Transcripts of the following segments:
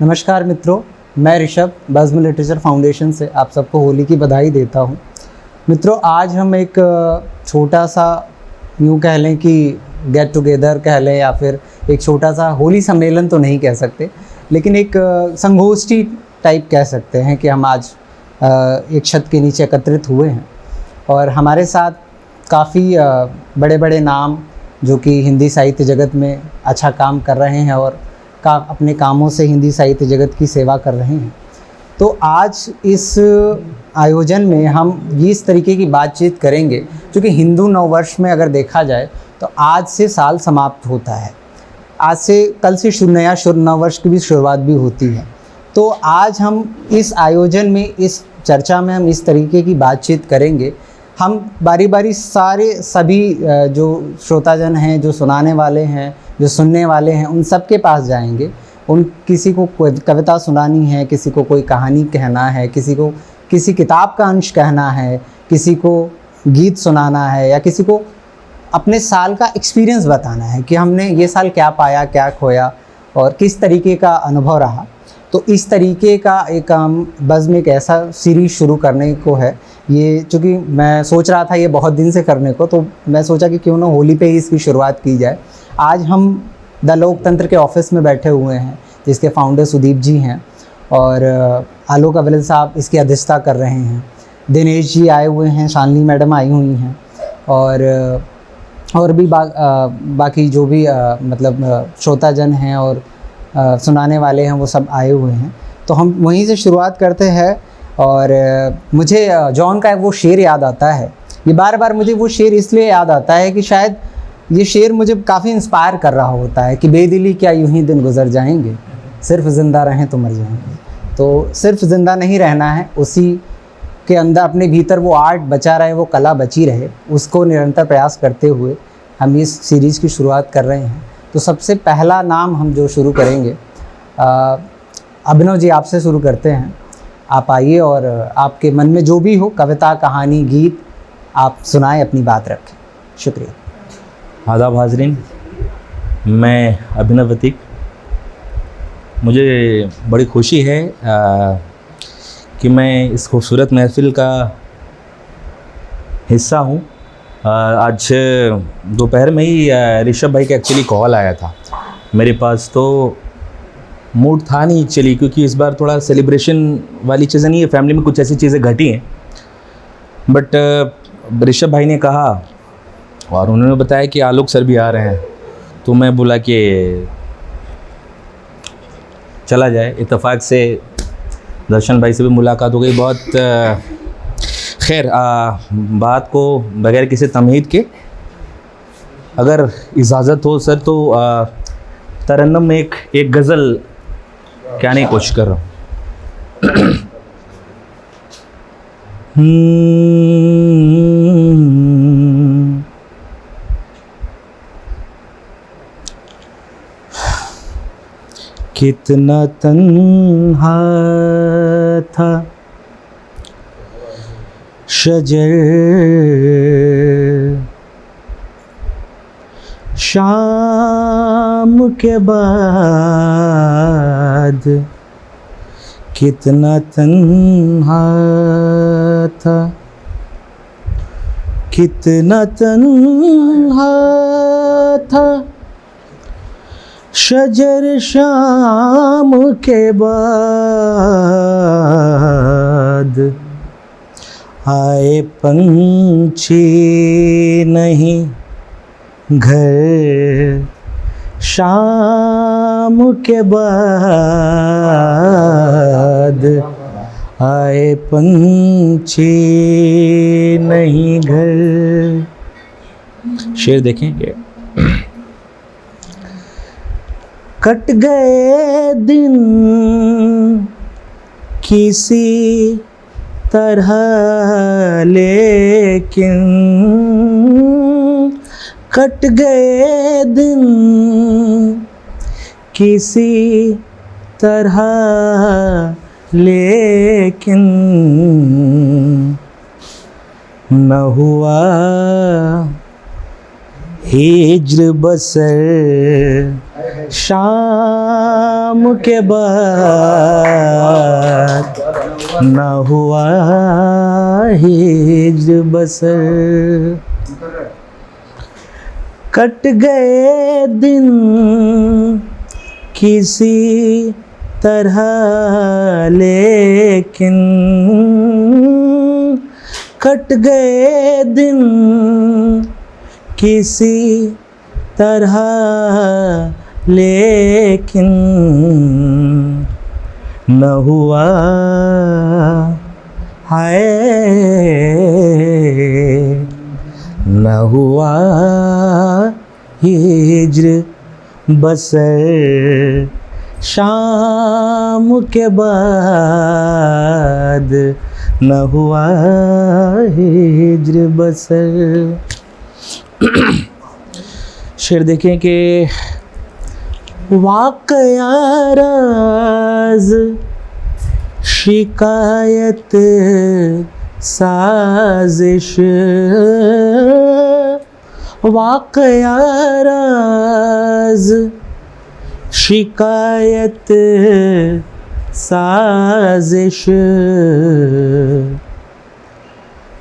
नमस्कार मित्रों, मैं ऋषभ बज़्म लिटरेचर फाउंडेशन से आप सबको होली की बधाई देता हूं। मित्रों, आज हम एक छोटा सा यूँ कह लें कि गेट टुगेदर कह लें या फिर एक छोटा सा होली सम्मेलन तो नहीं कह सकते, लेकिन एक संगोष्ठी टाइप कह सकते हैं कि हम आज एक छत के नीचे एकत्रित हुए हैं और हमारे साथ काफ़ी बड़े बड़े नाम जो कि हिंदी साहित्य जगत में अच्छा काम कर रहे हैं और अपने कामों से हिंदी साहित्य जगत की सेवा कर रहे हैं। तो आज इस आयोजन में हम इस तरीके की बातचीत करेंगे, क्योंकि हिंदू नववर्ष में अगर देखा जाए तो आज से साल समाप्त होता है, आज से कल से नया नववर्ष की भी शुरुआत भी होती है। तो आज हम इस आयोजन में, इस चर्चा में हम इस तरीके की बातचीत करेंगे। हम बारी बारी सभी जो श्रोताजन हैं, जो सुनाने वाले हैं, जो सुनने वाले हैं, उन सब के पास जाएंगे। किसी को कविता सुनानी है, किसी को कोई कहानी कहना है, किसी को किसी किताब का अंश कहना है, किसी को गीत सुनाना है या किसी को अपने साल का एक्सपीरियंस बताना है कि हमने ये साल क्या पाया, क्या खोया और किस तरीके का अनुभव रहा। तो इस तरीके का एक बज़्म एक ऐसा सीरीज़ शुरू करने को है। ये चूँकि मैं सोच रहा था ये बहुत दिन से करने को, तो मैं सोचा कि क्यों ना होली पे ही इसकी शुरुआत की जाए। आज हम द लोकतंत्र के ऑफिस में बैठे हुए हैं, जिसके फाउंडर सुदीप जी हैं और आलोक अवल साहब इसकी अध्यक्षता कर रहे हैं। दिनेश जी आए हुए हैं, शालिनी मैडम आई हुई हैं और भी बाकी जो भी श्रोताजन हैं और सुनाने वाले हैं वो सब आए हुए हैं। तो हम वहीं से शुरुआत करते हैं। और मुझे जॉन का वो शेर याद आता है। ये बार बार मुझे वो शेर इसलिए याद आता है कि शायद ये शेर मुझे काफ़ी इंस्पायर कर रहा होता है कि बेदिली क्या यूं ही दिन गुजर जाएंगे, सिर्फ ज़िंदा रहें तो मर जाएंगे। तो सिर्फ ज़िंदा नहीं रहना है, उसी के अंदर अपने भीतर वो आर्ट बचा रहे, वो कला बची रहे, उसको निरंतर प्रयास करते हुए हम इस सीरीज़ की शुरुआत कर रहे हैं। तो सबसे पहला नाम हम जो शुरू करेंगे, अभिनव जी आपसे शुरू करते हैं। आप आइए और आपके मन में जो भी हो, कविता, कहानी, गीत, आप सुनाएं, अपनी बात रखें। शुक्रिया। आदाब हाज़रीन, मैं अभिनव अतीक। मुझे बड़ी खुशी है कि मैं इस खूबसूरत महफ़िल का हिस्सा हूँ। आज दोपहर में ही ऋषभ भाई का एक्चुअली कॉल आया था मेरे पास, तो मूड था नहीं एक्चुअली, क्योंकि इस बार थोड़ा सेलिब्रेशन वाली चीज़ें नहीं है, फैमिली में कुछ ऐसी चीज़ें घटी हैं। बट ऋषभ भाई ने कहा और उन्होंने बताया कि आलोक सर भी आ रहे हैं, तो मैं बोला कि चला जाए। इत्तेफाक से दर्शन भाई से भी मुलाकात हो गई। बहुत खैर, बात को बगैर किसी तमहीद के अगर इजाज़त हो सर, तो तरन्नुम में एक गज़ल कहने की कोशिश कर रहा हूँ। कितना तन्हा था शजर शाम के बाद, कितना तन्हा था, कितना तन्हा था शजर शाम के बाद। आए पंछी नहीं घर शाम के बाद, आए पंछी नहीं घर। शेर देखेंगे। कट गए दिन किसी तरह, लेकिन कट गए दिन किसी तरह, लेकिन न हुआ हिज्र बसर शाम के बाद न हुआ हिज्र बसर, कट गए दिन किसी तरह लेकिन, कट गए दिन किसी तरह लेकिन, न हुआ हाय न हुआ हिज्र बसर, शाम के बाद न हुआ हिज्र बसर। शेर देखें कि वाक़या राज शिकायत साजिश, वाक़या राज शिकायत साजिश,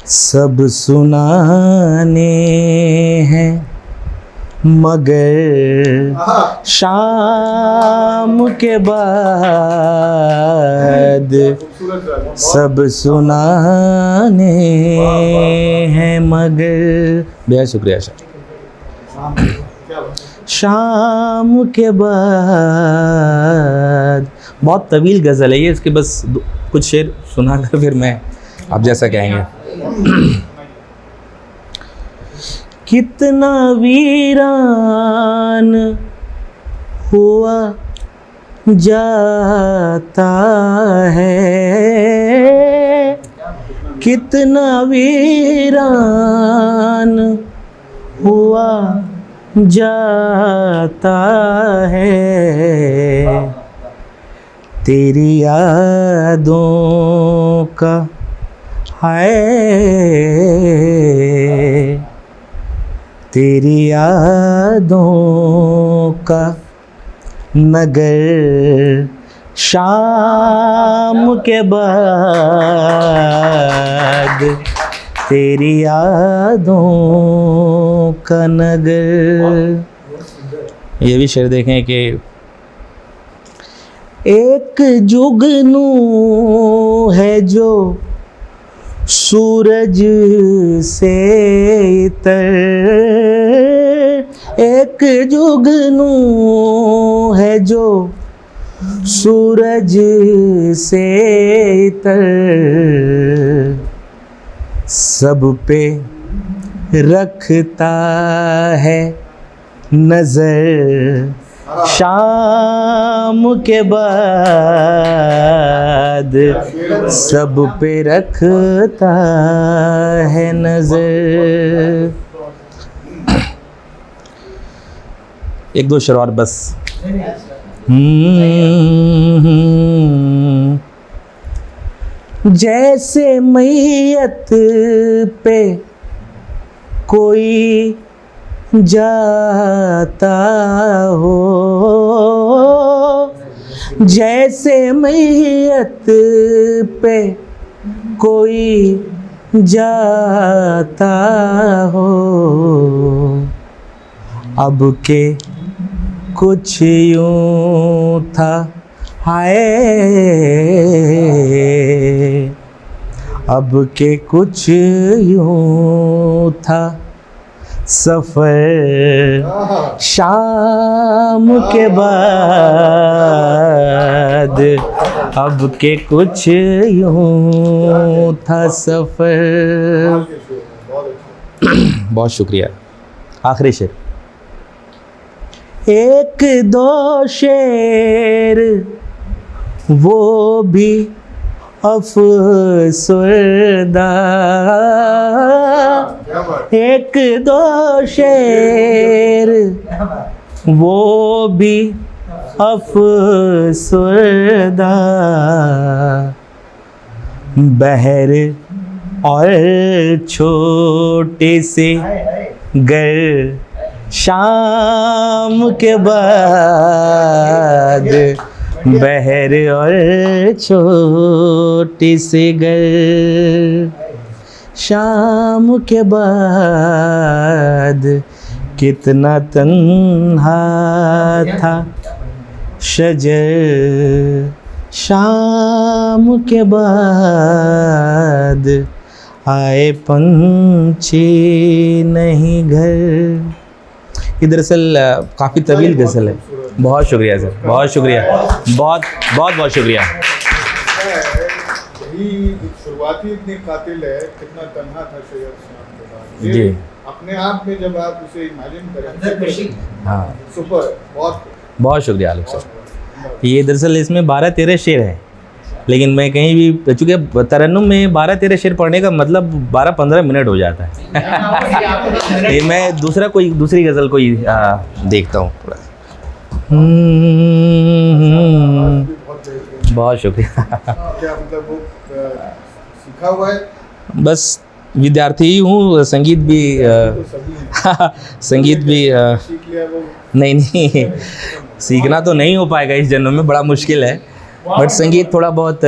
सब सुनाने हैं मगर शाम के बाद सब सुनाने हैं मगर। बेहद शुक्रिया सर। शाम के बाद, बहुत तवील गज़ल है ये, इसके बस कुछ शेर सुना कर फिर मैं आप जैसा कहेंगे। कितना वीरान हुआ जाता है, कितना वीरान हुआ जाता है, तेरी यादों का है, तेरी यादों का नगर, शाम के बाद तेरी यादों का नगर। ये भी शेर देखें कि एक जुगनू है जो सूरज से इतर, एक जुगनू है जो सूरज से इतर, सब पे रखता है नजर, शाम के बाद सब पे रखता है नजर। एक दो शेर और बस। जैसे मैयत पे कोई जाता हो, जैसे मैयत पे कोई जाता हो, अब के कुछ यूं था हाय, अब के कुछ यूं था सफ़र, शाम के बाद अब के कुछ यूं था सफ़र। बहुत शुक्रिया। आखिरी शेर। एक दो शेर वो भी अफसरदा, एक दो शेर वो भी अफसरदा, बहर और छोटे से गर शाम के बाद बहर और छोटी सी घर, शाम के बाद कितना तन्हा था शजर, शाम के बाद आए पंछी नहीं घर। ये दरअसल काफ़ी तवील गज़ल है। बहुत शुक्रिया सर, बहुत शुक्रिया, बहुत बहुत बहुत शुक्रिया। यही शुरुआती इतनी कातिल है, कितना तन्हा था शजर शाम के बाद। ये जी। अपने आप में जब आप उसे इमेजिन करें, हाँ, सुपर, बहुत बहुत शुक्रिया आलोक सर। ये दरअसल इसमें 12-13 शेर है, लेकिन मैं कहीं भी, चूँकि तरन्नुम में 12-13 शेर पढ़ने का मतलब 12-15 मिनट हो जाता है। ये मैं दूसरी गज़ल कोई देखता हूँ थोड़ा। बहुत बेहतरीन। बहुत शुक्रिया। क्या मतलब वो सीखा हुआ है? बस विद्यार्थी ही हूँ, संगीत भी तो सभी हैं। संगीत भी सीख लिया वो, नहीं सीखना तो नहीं हो पाएगा इस जन्म में, बड़ा मुश्किल है, बट संगीत थोड़ा बहुत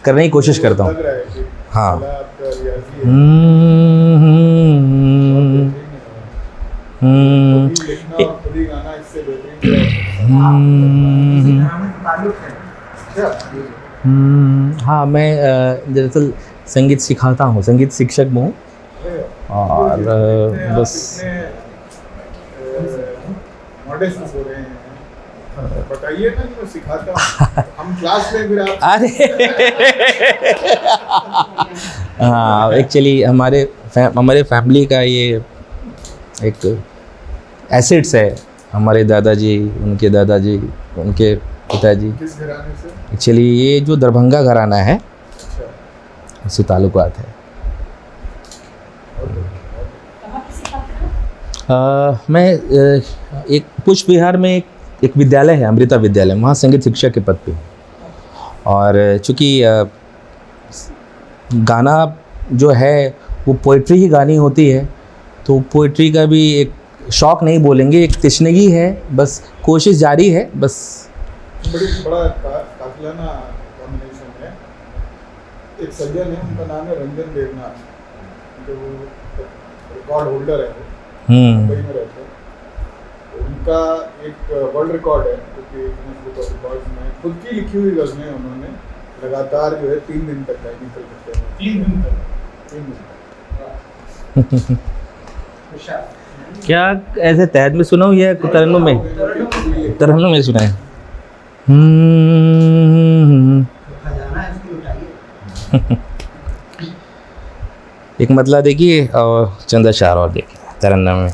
करने की कोशिश करता हूँ। लग रहा है कि हाँ। कला आपका रियाजी है। खुद ही लिखना और खुद ही गाना, इससे बेहतरीन क्या? हाँ, मैं दरअसल संगीत सिखाता हूँ, संगीत शिक्षक हूँ, और बस मॉडेस्ट हो रहे हैं। बताइए ना कि मैं सिखाता हूँ, हम क्लास में फिर आप। अरे हाँ, एक्चुअली हमारे फैमिली का ये एक एसेट्स है। हमारे दादाजी, उनके दादाजी, उनके पिताजी, किस घराने से? एक्चुअली ये जो दरभंगा घराना है अच्छा, उससे ताल्लुकात है। मैं एक पुष्प विहार में एक विद्यालय है, अमृता विद्यालय, वहाँ संगीत शिक्षक के पद पे। और चूँकि गाना जो है वो पोइट्री ही गानी होती है, तो पोइट्री का भी एक शौक़ नहीं बोलेंगे, एक तिश्नगी है, बस कोशिश जारी है बस। बड़ा कातिलाना कॉम्बिनेशन है। एक सज्जन है, उनका नाम है रंजन देवनाथ, जो रिकॉर्ड होल्डर है, मुंबई में रहते हैं। उनका एक वर्ल्ड रिकॉर्ड है, क्योंकि रिकॉर्ड्स में खुद की लिखी हुई गज़लें उन्होंने लगातार जो है 3 दिन तक गाई निकल सकते हैं। 3 दिन तक। क्या ऐसे तहत में सुना हूँ या तरन्नुम में? तरन्नुम में सुना है। एक मतला देखिए और चंदा शार और देखिए तरन्नुम में।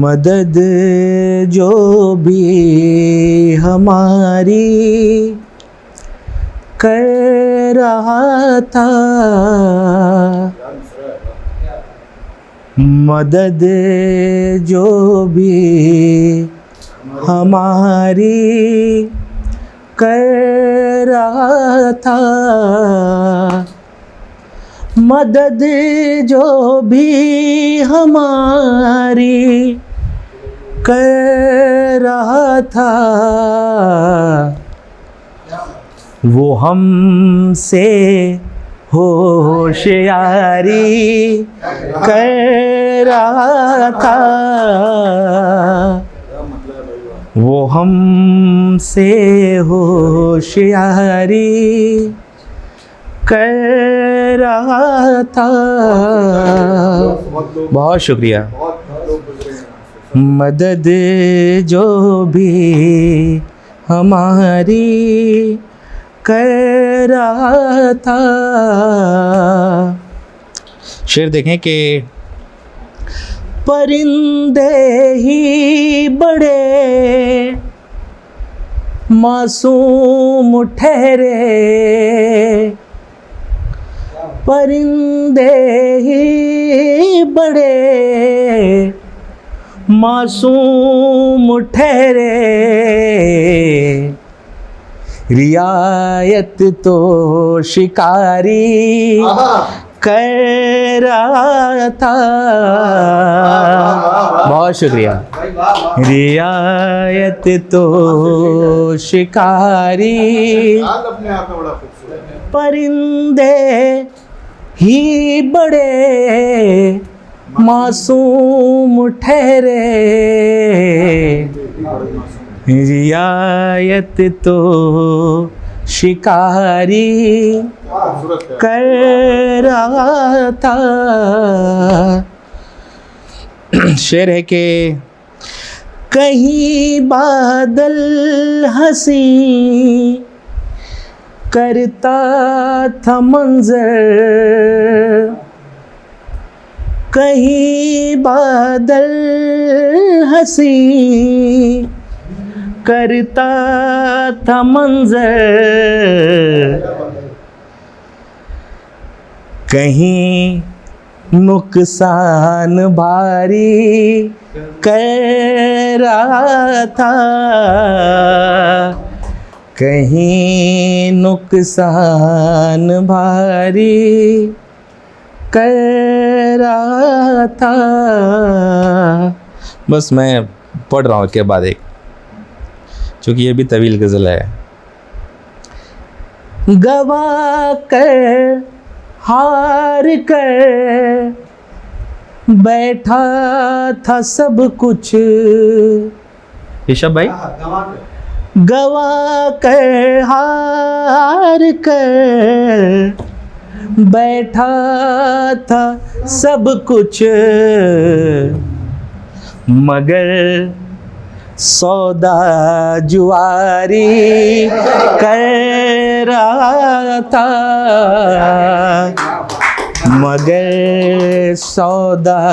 मदद जो भी हमारी कर रहा था, मदद जो भी हमारी कर रहा था, मदद जो भी हमारी कर रहा था, वो हमसे होशियारी कर रहा था, वो हमसे होशियारी कर रहा था। बहुत शुक्रिया। मदद जो भी हमारी कर रहा था। शेर देखें कि परिंदे ही बड़े मासूम ठहरे, परिंदे ही बड़े मासूम ठहरे, रियायत तो शिकारी कर रहा था। बहुत शुक्रिया। रियायत तो शिकारी, ताल अपने आप में बड़ा खूबसूरत है। परिंदे ही बड़े मासूम ठहरे, रियायत तो शिकारी खूबसूरत है। कर रहा था। शेर है कि कहीं बादल हंसी करता था मंजर, कहीं बादल हंसी करता था मंजर, कहीं नुकसान भारी कर रहा था, कहीं नुकसान भारी कर रहा था। बस मैं पढ़ रहा हूँ के बाद एक, क्योंकि ये भी तवील गज़ल है। गवा कर हार कर बैठा था सब कुछ, ऋषभ भाई, गवा कर हार कर बैठा था सब कुछ, मगर सौदा जुआरी कर रहा था, मगर सौदा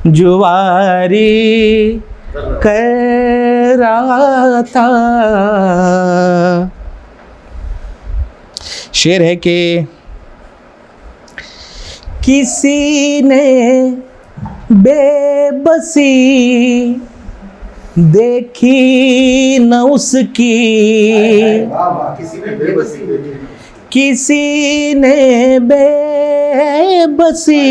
जुआरी कर रहा था। शेर है कि किसी ने बेबसी देखी न उसकी, किसी ने बेबसी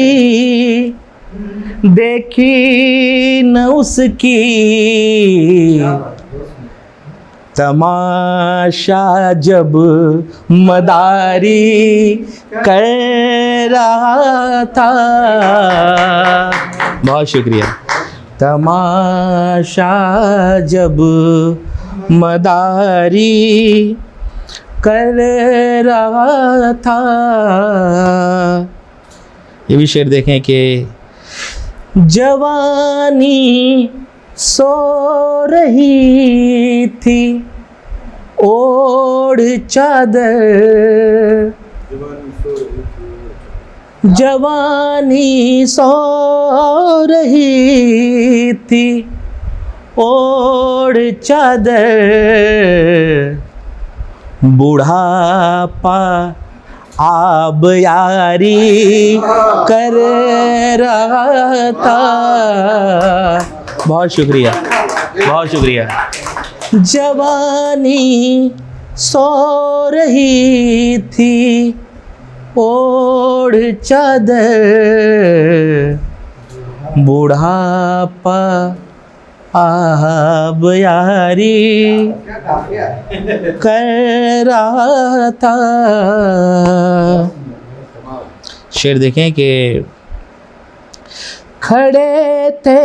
देखी न उसकी, तमाशा जब मदारी कर रहा था। बहुत शुक्रिया। तमाशा जब मदारी कर रहा था। ये भी शेर देखें कि जवानी सो रही थी ओढ़ चादर, जवानी सो रही थी ओढ़ चादर, बुढ़ापा आब यारी कर रहा था। बहुत शुक्रिया, बहुत शुक्रिया। जवानी सो रही थी ओढ़ चादर, बुढ़ापा आब यारी कर रहा था। शेर देखें कि खड़े थे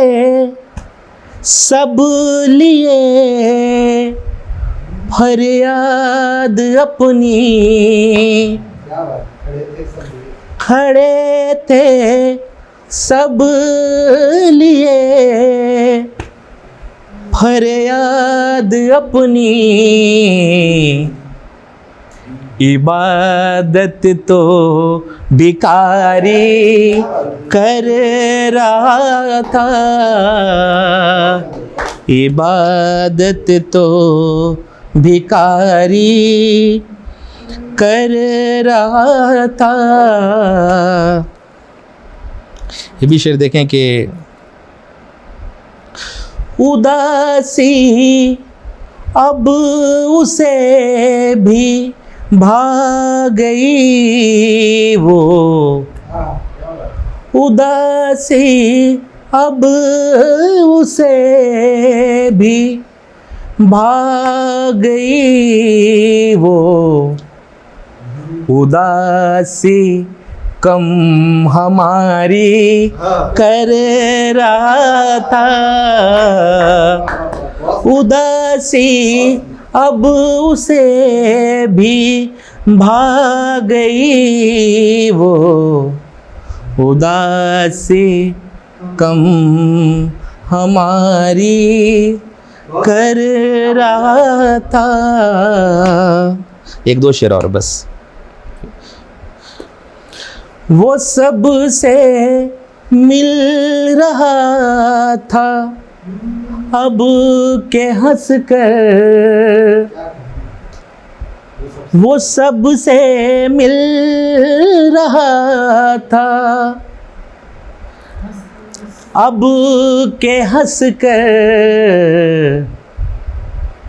सब लिए फरियाद अपनी, खड़े थे सब लिए फरियाद अपनी, इबादत तो भिखारी कर रहा था, इबादत तो भिखारी कर रहा था। ये भी शेर देखें कि उदासी अब उसे भी भाग गई वो उदासी, अब उसे भी भाग गई वो उदासी, कम हमारी कर रहा था उदासी, अब उसे भी भाग गई वो उदासी, कम हमारी कर रहा था। एक दो शेर और बस। वो सबसे मिल रहा था अब के हंस कर, वो सबसे मिल रहा था अब के हंस कर,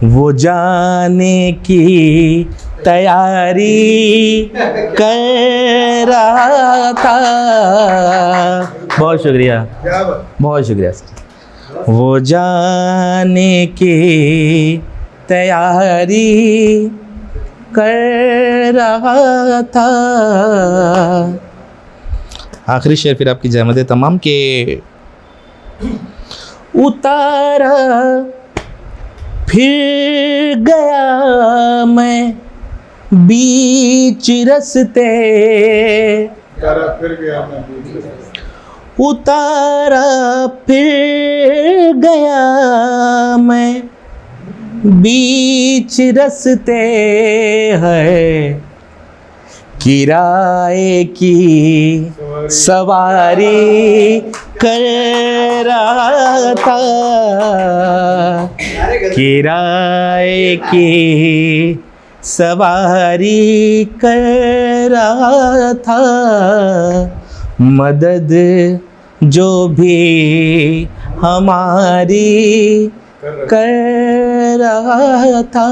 वो जाने की तैयारी कर रहा था। बहुत शुक्रिया, बहुत शुक्रिया सर। वो जाने की तैयारी कर रहा था। आखिरी शेर फिर आपकी जहमत तमाम के। उतारा फिर गया मैं बीच रस्ते, उतारा फिर गया मैं बीच रस्ते, है किराए की सवारी कर रहा था, किराए की सवारी कर रहा था। मदद जो भी हमारी कर रहा था,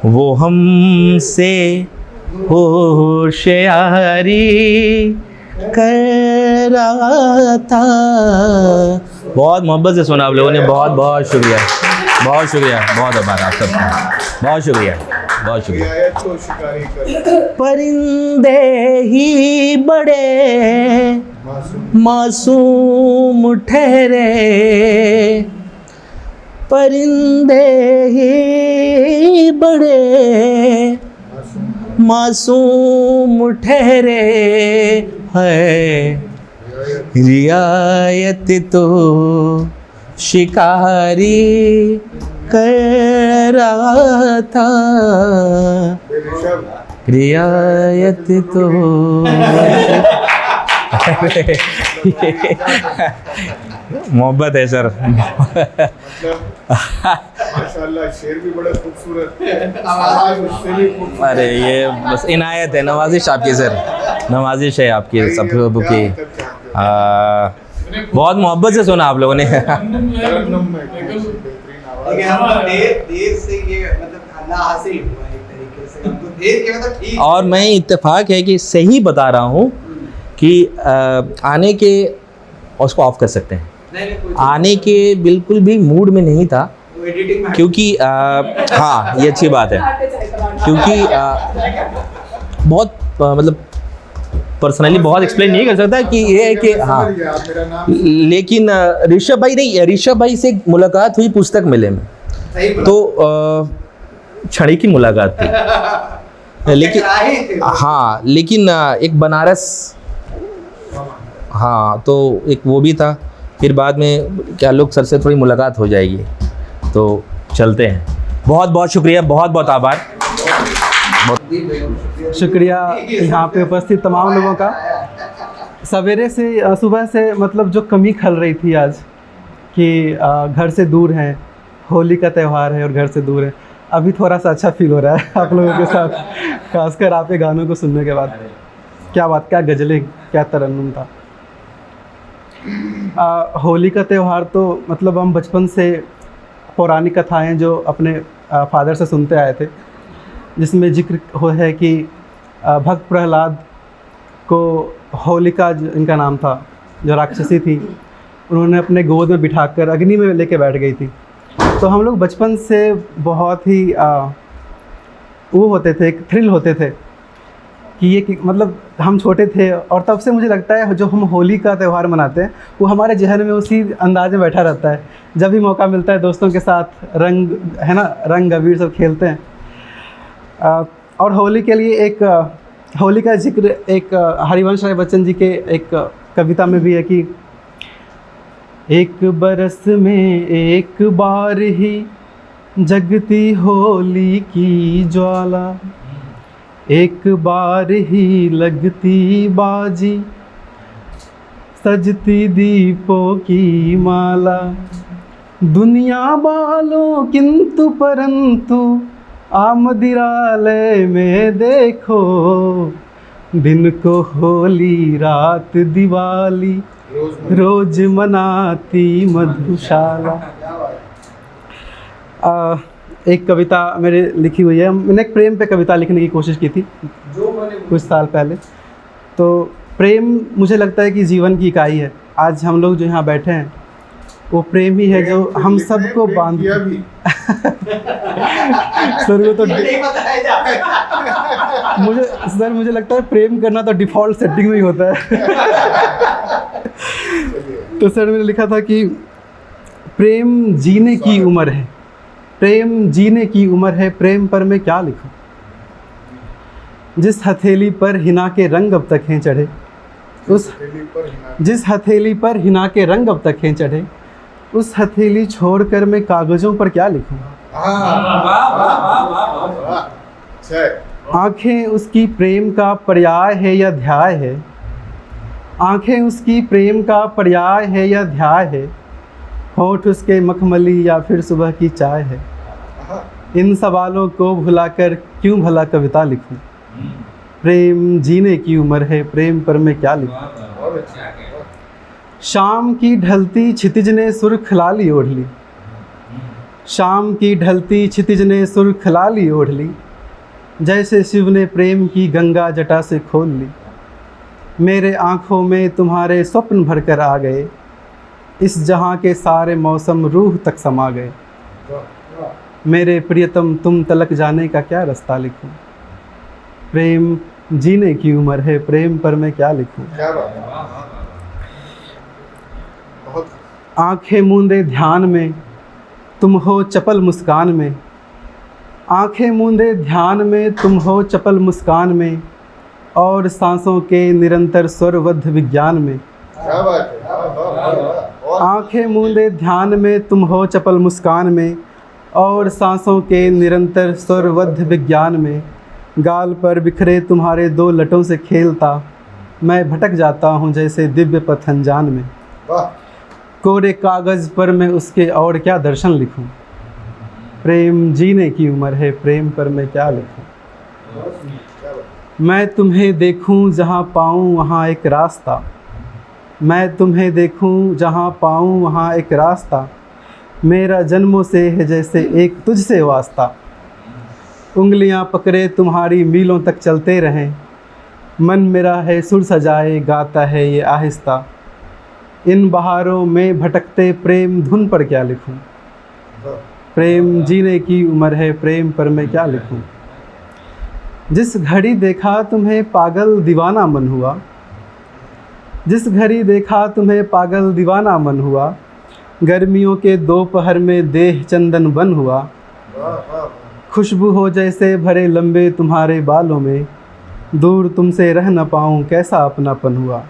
वो हमसे होशियारी कर रहा था। बहुत मोहब्बत से सुना आप लोगों ने, बहुत बहुत शुक्रिया, बहुत शुक्रिया, बहुत आभार आप सबका, बहुत शुक्रिया, बहुत शुक्रिया। परिंदे ही बड़े मासूम ठहरे, परिंदे ही बड़े मासूम ठहरे, है रियायत तो शिकारी कर रहा था, रियायत तो मोहब्बत है सर। माशाल्लाह शेर भी बड़ा खूबसूरत, आवाज उससे भी खूबसूरत। अरे ये बस इनायत है, नवाजिश आपकी सर, नवाजिश है आपकी सब की। बहुत मोहब्बत से सुना आप लोगों ने। तरन्नुम में बेहतरीन आवाज। देर से ये मतलब ना हासिल हुआ एक तरीके से, हमको देर के मतलब ठीक। और मैं इत्तेफाक है कि सही बता रहा हूँ कि आने के, उसको ऑफ कर सकते हैं, आने के बिल्कुल भी मूड में नहीं था, क्योंकि हाँ ये अच्छी बात है, क्योंकि बहुत मतलब पर्सनली बहुत एक्सप्लेन नहीं कर सकता कि ये है कि हाँ, लेकिन ऋषभ भाई नहीं, ऋषभ भाई से मुलाकात हुई पुस्तक मेले में, तो छड़ी की मुलाकात थी, लेकिन हाँ, लेकिन एक बनारस, हाँ तो एक वो भी था। फिर बाद में क्या लोग सर से थोड़ी मुलाकात हो जाएगी, तो चलते हैं। बहुत बहुत शुक्रिया, बहुत बहुत आभार, शुक्रिया यहाँ पे उपस्थित तमाम लोगों का। सवेरे से सुबह से मतलब जो कमी खल रही थी आज कि घर से दूर हैं, होली का त्यौहार है और घर से दूर है, अभी थोड़ा सा अच्छा फील हो रहा है आप लोगों के साथ, खासकर आपके गानों को सुनने के बाद। क्या बात, क्या गज़लें, क्या तरन्नुम था। होली का त्यौहार तो मतलब हम बचपन से पौराणिक कथाएं जो अपने फादर से सुनते आए थे, जिसमें जिक्र है कि भक्त प्रहलाद को होलिका, इनका नाम था, जो राक्षसी थी, उन्होंने अपने गोद में बिठाकर अग्नि में लेके बैठ गई थी। तो हम लोग बचपन से बहुत ही वो होते थे, एक थ्रिल होते थे कि ये मतलब हम छोटे थे, और तब से मुझे लगता है जो हम होली का त्यौहार मनाते हैं वो हमारे जहन में उसी अंदाज में बैठा रहता है। जब भी मौका मिलता है दोस्तों के साथ रंग, है ना, रंग अबीर सब खेलते हैं। और होली के लिए एक होली का जिक्र एक हरिवंश राय बच्चन जी के एक कविता में भी है कि एक बरस में एक बार ही जगती होली की ज्वाला, एक बार ही लगती बाजी, सजती दीपों की माला। दुनिया बालों किंतु परंतु आमदिरालय में देखो, दिन को होली रात दिवाली, रोज मनाती मधुशाला। एक कविता मेरे लिखी हुई है, मैंने एक प्रेम पे कविता लिखने की कोशिश की थी कुछ साल पहले। तो प्रेम मुझे लगता है कि जीवन की इकाई है। आज हम लोग जो यहाँ बैठे हैं वो प्रेम ही है जो हम सबको बांध भी सर वो तो नहीं बताया जाएगा। मुझे लगता है प्रेम करना तो डिफ़ॉल्ट सेटिंग में ही होता है। तो सर मैंने लिखा था कि प्रेम जीने की उम्र है, प्रेम जीने की उम्र है, प्रेम पर मैं क्या लिखूं। जिस हथेली पर हिना के रंग अब तक हैं चढ़े, जिस हथेली पर हिना के रंग अब तक हैं चढ़े, उस हथेली छोड़कर मैं कागज़ों पर क्या लिखूं। आँखें उसकी प्रेम का पर्याय है या ध्याय है, आँखें उसकी प्रेम का पर्याय है या ध्याय है, होठ उसके मखमली या फिर सुबह की चाय है। इन सवालों को भुलाकर क्यों भला कविता लिखूं। प्रेम जीने की उम्र है, प्रेम पर मैं क्या लिखूं। शाम की ढलती क्षितिज ने सुर्ख लाली ओढ़ ली, शाम की ढलती क्षितिज ने सुर्ख लाली ओढ़ ली, जैसे शिव ने प्रेम की गंगा जटा से खोल ली। मेरे आँखों में तुम्हारे स्वप्न भर कर आ गए, इस जहाँ के सारे मौसम रूह तक समा गए। मेरे प्रियतम तुम तलक जाने का क्या रास्ता लिखूं। प्रेम जीने की उम्र है, प्रेम पर मैं क्या लिखूं। आंखें मूंदे ध्यान में तुम हो चपल मुस्कान में, आंखें मूंदे ध्यान में तुम हो चपल मुस्कान में, और सांसों के निरंतर स्वरबद्ध विज्ञान में। आंखें मूंदे ध्यान में तुम हो चपल मुस्कान में, और सांसों के निरंतर स्वरबद्ध विज्ञान में। गाल पर बिखरे तुम्हारे दो लटों से खेलता, मैं भटक जाता हूँ जैसे दिव्य पथ अनजान में। कोरे कागज़ पर मैं उसके और क्या दर्शन लिखूं। प्रेम जीने की उम्र है, प्रेम पर मैं क्या लिखूं। मैं तुम्हें देखूं जहाँ पाऊँ वहाँ एक रास्ता, मैं तुम्हें देखूं जहाँ पाऊँ वहाँ एक रास्ता, मेरा जन्मों से है जैसे एक तुझसे वास्ता। उंगलियां पकड़े तुम्हारी मीलों तक चलते रहें, मन मेरा है सुर सजाए गाता है ये आहिस्ता। इन बहारों में भटकते प्रेम धुन पर क्या लिखूं। प्रेम जीने की उम्र है, प्रेम पर मैं क्या लिखूं। जिस घड़ी देखा तुम्हें पागल दीवाना मन हुआ, जिस घड़ी देखा तुम्हें पागल दीवाना मन हुआ, गर्मियों के दोपहर में देह चंदन बन हुआ। खुशबू हो जैसे भरे लंबे तुम्हारे बालों में, दूर तुमसे रह न पाऊँ कैसा अपनापन हुआ।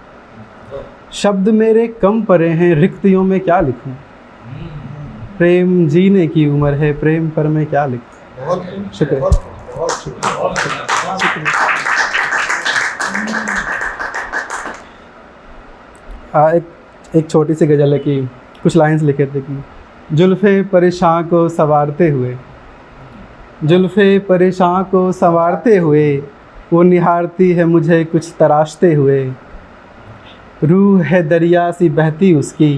शब्द मेरे कम पड़े हैं, रिक्तियों में क्या लिखूं। प्रेम जीने की उम्र है, प्रेम पर मैं क्या लिखूं। शुक्रिया। एक छोटी सी गज़ल है कि कुछ लाइंस लिखे थे कि जुल्फ़े परेशान को संवारते हुए, जुल्फ़े परेशान को संवारते हुए, वो निहारती है मुझे कुछ तराशते हुए। रूह है दरिया सी बहती उसकी,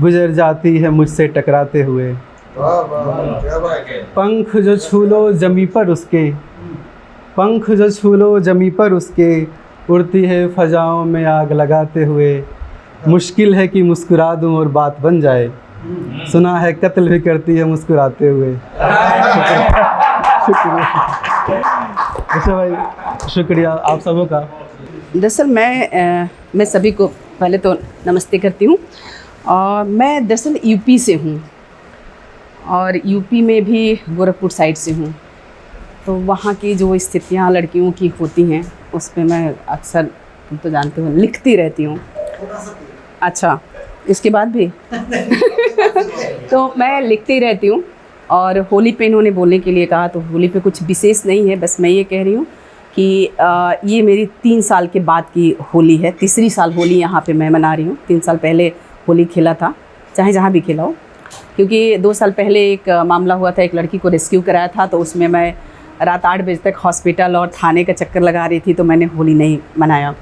गुजर जाती है मुझसे टकराते हुए। वाह वाह वाह, क्या बात है। पंख जो छू लो जमी पर उसके, पंख जो छू लो जमी पर उसके, उड़ती है फजाओं में आग लगाते हुए, मुश्किल है कि मुस्कुरा दूं और बात बन जाए, सुना है कत्ल भी करती है मुस्कुराते हुए। शुक्रिया अच्छा भाई, शुक्रिया आप सबों का। दरअसल मैं सभी को पहले तो नमस्ते करती हूँ। और मैं दरअसल यूपी से हूँ और यूपी में भी गोरखपुर साइड से हूँ। तो वहाँ की जो स्थितियाँ लड़कियों की होती हैं उस पर मैं अक्सर, तुम तो जानते हो, लिखती रहती हूँ। अच्छा, इसके बाद भी तो मैं लिखती रहती हूँ। और होली पे इन्होंने बोलने के लिए कहा, तो होली पे कुछ विशेष नहीं है, बस मैं ये कह रही हूँ कि ये मेरी 3 साल के बाद की होली है। तीसरी साल होली यहाँ पे मैं मना रही हूँ। 3 साल पहले होली खेला था, चाहे जहाँ भी खेला हो, क्योंकि 2 साल पहले एक मामला हुआ था, एक लड़की को रेस्क्यू कराया था, तो उसमें मैं रात 8 बजे तक हॉस्पिटल और थाने का चक्कर लगा रही थी, तो मैंने होली नहीं मनाया।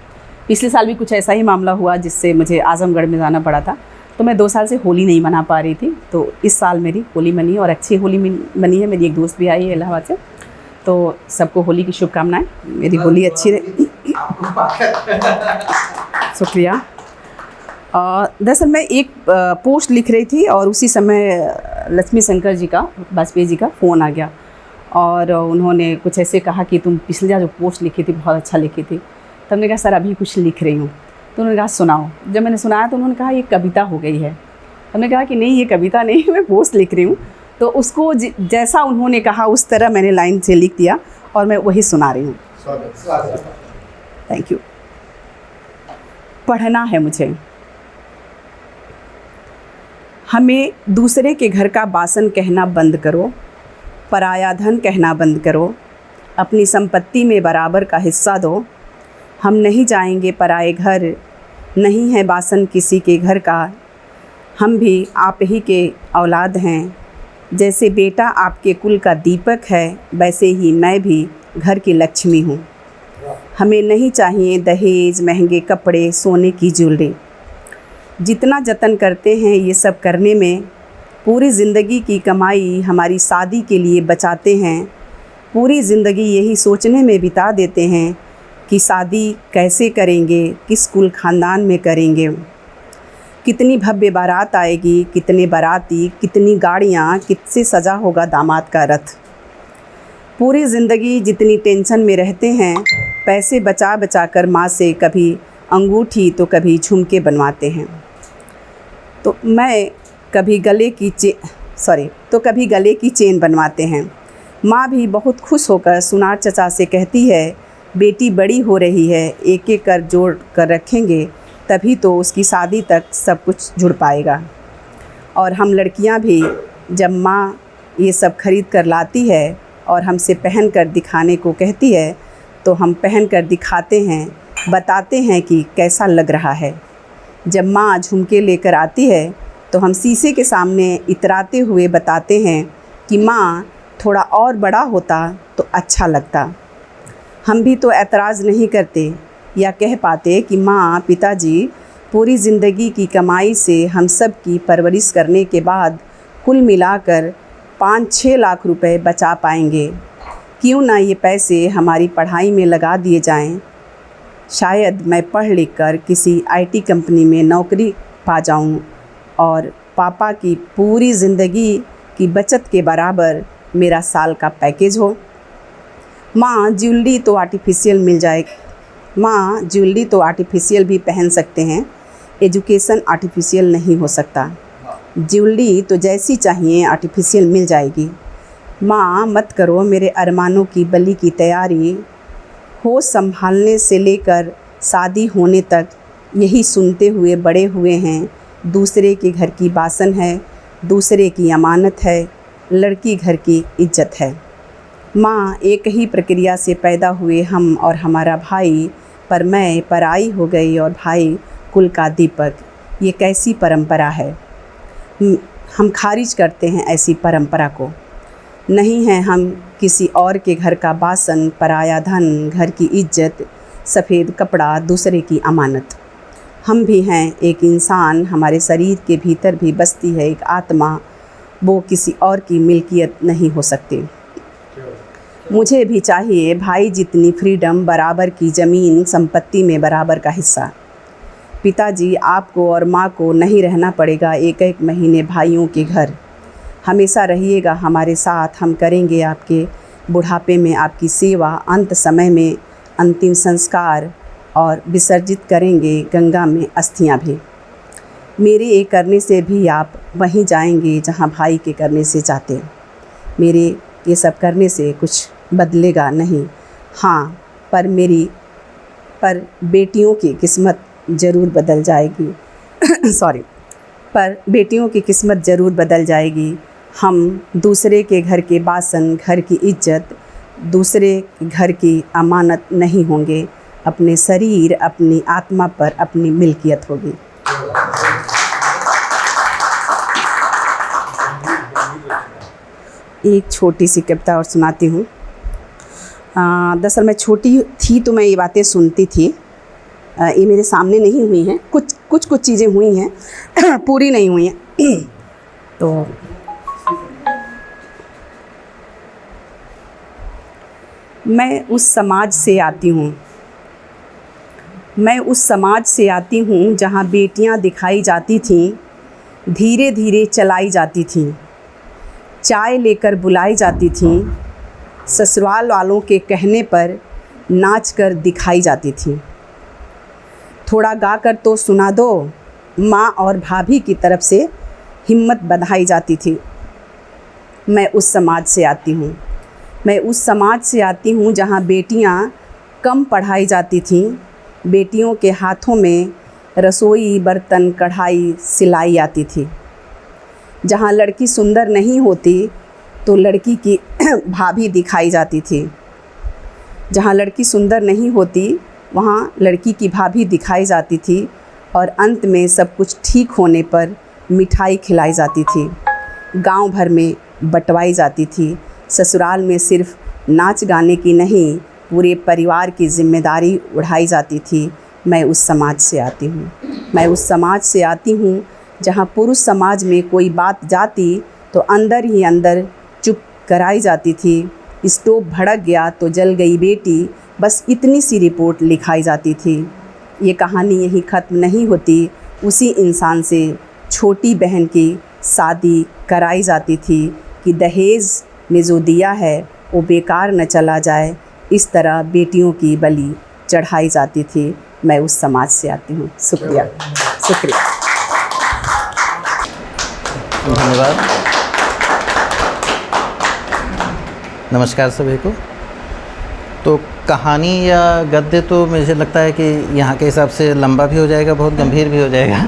पिछले साल भी कुछ ऐसा ही मामला हुआ जिससे मुझे आजमगढ़ में जाना पड़ा था, तो मैं 2 साल से होली नहीं मना पा रही थी। तो इस साल मेरी होली मनी और अच्छी होली मनी है। मेरी एक दोस्त भी आई है इलाहाबाद से, तो सबको होली की शुभकामनाएं। मेरी होली अच्छी रहे। शुक्रिया। दरअसल मैं एक पोस्ट लिख रही थी और उसी समय लक्ष्मी शंकर जी का, वाजपेयी जी का फ़ोन आ गया और उन्होंने कुछ ऐसे कहा कि तुम पिछले जो पोस्ट लिखी थी बहुत अच्छा लिखी थी। तब मैंने कहा सर अभी कुछ लिख रही हूँ। तो उन्होंने कहा सुनाओ। जब मैंने सुनाया तो उन्होंने कहा ये कविता हो गई है। तो मैंने कहा कि नहीं, ये कविता नहीं, मैं पोस्ट लिख रही हूँ। तो उसको जैसा उन्होंने कहा उस तरह मैंने लाइन से लिख दिया और मैं वही सुना रही हूँ। Thank you. पढ़ना है मुझे। हमें दूसरे के घर का बासन कहना बंद करो, पराया धन कहना बंद करो, अपनी संपत्ति में बराबर का हिस्सा दो। हम नहीं जाएंगे पराए घर, नहीं है बासन किसी के घर का, हम भी आप ही के औलाद हैं। जैसे बेटा आपके कुल का दीपक है, वैसे ही मैं भी घर की लक्ष्मी हूँ। हमें नहीं चाहिए दहेज, महंगे कपड़े, सोने की ज्वेलरी। जितना जतन करते हैं ये सब करने में, पूरी ज़िंदगी की कमाई हमारी शादी के लिए बचाते हैं। पूरी ज़िंदगी यही सोचने में बिता देते हैं कि शादी कैसे करेंगे, किस कुल ख़ानदान में करेंगे, कितनी भव्य बारात आएगी, कितने बाराती, कितनी गाड़ियाँ, किससे सजा होगा दामाद का रथ। पूरी ज़िंदगी जितनी टेंशन में रहते हैं, पैसे बचा बचा कर माँ से कभी अंगूठी तो कभी झुमके बनवाते हैं। तो कभी गले की चेन बनवाते हैं। माँ भी बहुत खुश होकर सुनार चचा से कहती है, बेटी बड़ी हो रही है, एक एक कर जोड़ कर रखेंगे तभी तो उसकी शादी तक सब कुछ जुड़ पाएगा। और हम लड़कियां भी जब माँ ये सब खरीद कर लाती है और हमसे पहन कर दिखाने को कहती है, तो हम पहन कर दिखाते हैं, बताते हैं कि कैसा लग रहा है। जब माँ झुमके लेकर आती है तो हम शीशे के सामने इतराते हुए बताते हैं कि माँ थोड़ा और बड़ा होता तो अच्छा लगता। हम भी तो ऐतराज़ नहीं करते या कह पाते कि माँ पिताजी पूरी ज़िंदगी की कमाई से हम सब की परवरिश करने के बाद कुल मिलाकर 5-6 लाख रुपए बचा पाएंगे। क्यों ना ये पैसे हमारी पढ़ाई में लगा दिए जाएं। शायद मैं पढ़ लिख कर किसी IT कंपनी में नौकरी पा जाऊं और पापा की पूरी ज़िंदगी की बचत के बराबर मेरा साल का पैकेज हो। माँ ज्वेलरी तो आर्टिफिशियल मिल जाए, माँ ज्वेलरी तो आर्टिफिशियल भी पहन सकते हैं, एजुकेशन आर्टिफिशियल नहीं हो सकता। ज्वेलरी तो जैसी चाहिए आर्टिफिशियल मिल जाएगी। माँ मत करो मेरे अरमानों की बलि की तैयारी। होश संभालने से लेकर शादी होने तक यही सुनते हुए बड़े हुए हैं, दूसरे के घर की बासन है, दूसरे की अमानत है, लड़की घर की इज्जत है। माँ एक ही प्रक्रिया से पैदा हुए हम और हमारा भाई, पर मैं पराई हो गई और भाई कुल का दीपक। ये कैसी परंपरा है। हम खारिज करते हैं ऐसी परंपरा को। नहीं हैं हम किसी और के घर का बासन, पराया धन, घर की इज्जत, सफ़ेद कपड़ा, दूसरे की अमानत। हम भी हैं एक इंसान, हमारे शरीर के भीतर भी बसती है एक आत्मा। वो किसी और की मिल्कियत नहीं हो सकती। मुझे भी चाहिए भाई जितनी फ्रीडम, बराबर की ज़मीन, संपत्ति में बराबर का हिस्सा। पिताजी, आपको और माँ को नहीं रहना पड़ेगा एक एक महीने भाइयों के घर। हमेशा रहिएगा हमारे साथ। हम करेंगे आपके बुढ़ापे में आपकी सेवा, अंत समय में अंतिम संस्कार, और विसर्जित करेंगे गंगा में अस्थियां भी। मेरे ये करने से भी आप वहीं जाएंगे जहां भाई के करने से जाते। मेरे ये सब करने से कुछ बदलेगा नहीं। हाँ, पर बेटियों की किस्मत ज़रूर बदल जाएगी। पर बेटियों की किस्मत ज़रूर बदल जाएगी। हम दूसरे के घर के बासन, घर की इज्जत, दूसरे घर की अमानत नहीं होंगे। अपने शरीर, अपनी आत्मा पर अपनी मिल्कियत होगी। एक छोटी सी कविता और सुनाती हूँ। दरअसल मैं छोटी थी तो मैं ये बातें सुनती थी। ये मेरे सामने नहीं हुई हैं, कुछ चीज़ें हुई हैं पूरी नहीं हुई हैं। तो मैं उस समाज से आती हूँ जहाँ बेटियाँ दिखाई जाती थीं, धीरे धीरे चलाई जाती थीं, चाय लेकर बुलाई जाती थीं, ससुराल वालों के कहने पर नाच कर दिखाई जाती थीं। थोड़ा गाकर तो सुना दो, माँ और भाभी की तरफ से हिम्मत बधाई जाती थी। मैं उस समाज से आती हूँ जहाँ बेटियाँ कम पढ़ाई जाती थीं, बेटियों के हाथों में रसोई, बर्तन, कढ़ाई, सिलाई आती थी। जहाँ लड़की सुंदर नहीं होती तो लड़की की भाभी दिखाई जाती थी। जहाँ लड़की सुंदर नहीं होती वहाँ लड़की की भाभी दिखाई जाती थी, और अंत में सब कुछ ठीक होने पर मिठाई खिलाई जाती थी, गांव भर में बंटवाई जाती थी। ससुराल में सिर्फ नाच गाने की नहीं, पूरे परिवार की जिम्मेदारी उठाई जाती थी। मैं उस समाज से आती हूँ जहाँ पुरुष समाज में कोई बात जाती तो अंदर ही अंदर चुप कराई जाती थी। स्टोव भड़क गया तो जल गई बेटी, बस इतनी सी रिपोर्ट लिखाई जाती थी। ये कहानी यहीं ख़त्म नहीं होती। उसी इंसान से छोटी बहन की शादी कराई जाती थी कि दहेज में जो दिया है वो बेकार न चला जाए। इस तरह बेटियों की बलि चढ़ाई जाती थी। मैं उस समाज से आती हूँ। शुक्रिया। धन्यवाद। नमस्कार सभी को। तो कहानी या गद्य तो मुझे लगता है कि यहाँ के हिसाब से लंबा भी हो जाएगा, बहुत गंभीर भी हो जाएगा।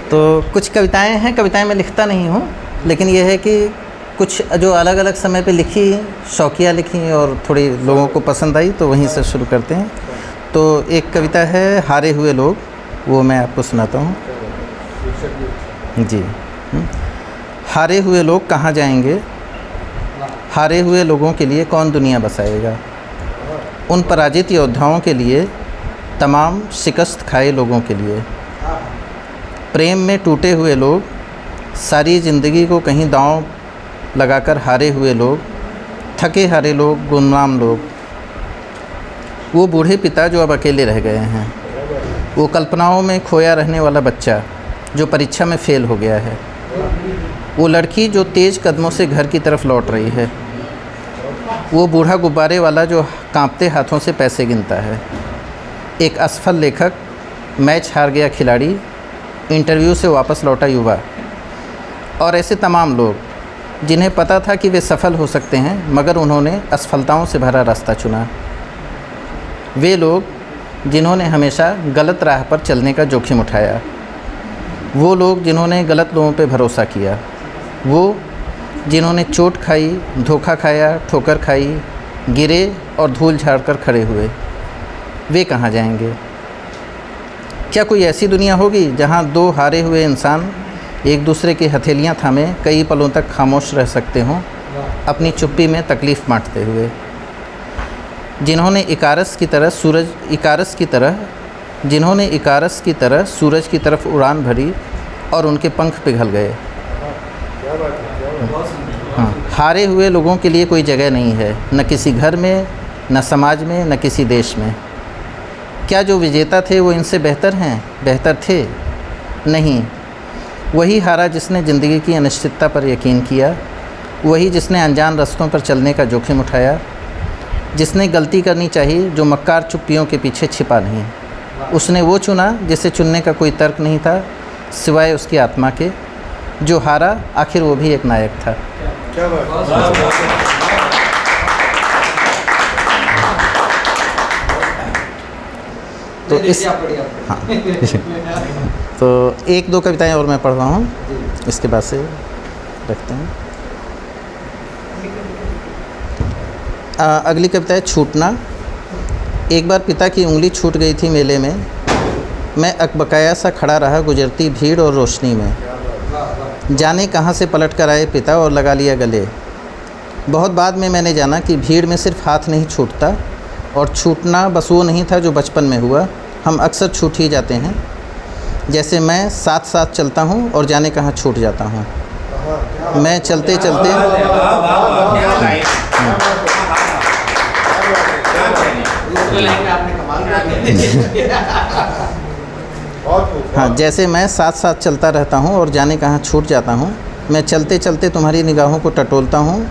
तो कुछ कविताएं हैं, कविताएं मैं लिखता नहीं हूँ, लेकिन यह है कि कुछ जो अलग अलग समय पे लिखी, शौकिया लिखी और थोड़ी लोगों को पसंद आई, तो वहीं से शुरू करते हैं। तो एक कविता है हारे हुए लोग, वो मैं आपको सुनाता हूँ जी। हारे हुए लोग कहाँ जाएंगे, हारे हुए लोगों के लिए कौन दुनिया बसाएगा। उन पराजित योद्धाओं के लिए, तमाम शिकस्त खाए लोगों के लिए। प्रेम में टूटे हुए लोग, सारी ज़िंदगी को कहीं दांव लगाकर हारे हुए लोग, थके हारे लोग, गुमनाम लोग। वो बूढ़े पिता जो अब अकेले रह गए हैं, वो कल्पनाओं में खोया रहने वाला बच्चा जो परीक्षा में फ़ेल हो गया है, वो लड़की जो तेज़ कदमों से घर की तरफ लौट रही है, वो बूढ़ा गुब्बारे वाला जो कांपते हाथों से पैसे गिनता है, एक असफल लेखक, मैच हार गया खिलाड़ी, इंटरव्यू से वापस लौटा युवा, और ऐसे तमाम लोग जिन्हें पता था कि वे सफल हो सकते हैं मगर उन्होंने असफलताओं से भरा रास्ता चुना। वे लोग जिन्होंने हमेशा गलत राह पर चलने का जोखिम उठाया, वो लोग जिन्होंने गलत लोगों पर भरोसा किया, वो जिन्होंने चोट खाई, धोखा खाया, ठोकर खाई, गिरे और धूल झाड़कर खड़े हुए, वे कहाँ जाएंगे। क्या कोई ऐसी दुनिया होगी जहाँ दो हारे हुए इंसान एक दूसरे की हथेलियाँ थामे कई पलों तक खामोश रह सकते हों, अपनी चुप्पी में तकलीफ़ बांटते हुए। जिन्होंने इकारस की तरह सूरज की तरफ उड़ान भरी और उनके पंख पिघल गए। हाँ, हारे हुए लोगों के लिए कोई जगह नहीं है, न किसी घर में, न समाज में, न किसी देश में। क्या जो विजेता थे वो इनसे बेहतर हैं, बेहतर थे? नहीं। वही हारा जिसने ज़िंदगी की अनिश्चितता पर यकीन किया, वही जिसने अनजान रास्तों पर चलने का जोखिम उठाया, जिसने गलती करनी चाहिए जो मक्कार चुप्पियों के पीछे छिपा नहीं। उसने वो चुना जिसे चुनने का कोई तर्क नहीं था सिवाय उसकी आत्मा के। जो हारा आखिर वो भी एक नायक था। क्या बात। तो इस हाँ तो एक दो कविताएं और मैं पढ़ रहा हूँ, इसके बाद से रखते हैं। अगली कविता है छूटना। एक बार पिता की उंगली छूट गई थी मेले में, मैं अकबकाया सा खड़ा रहा गुजरती भीड़ और रोशनी में। जाने कहाँ से पलट कर आए पिता और लगा लिया गले। बहुत बाद में मैंने जाना कि भीड़ में सिर्फ हाथ नहीं छूटता, और छूटना बस वो नहीं था जो बचपन में हुआ। हम अक्सर छूट ही जाते हैं, जैसे मैं साथ साथ चलता हूँ और जाने कहाँ छूट जाता हूँ। मैं चलते चलते हाँ, जैसे मैं साथ साथ चलता रहता हूँ और जाने कहाँ छूट जाता हूँ। मैं चलते चलते तुम्हारी निगाहों को टटोलता हूँ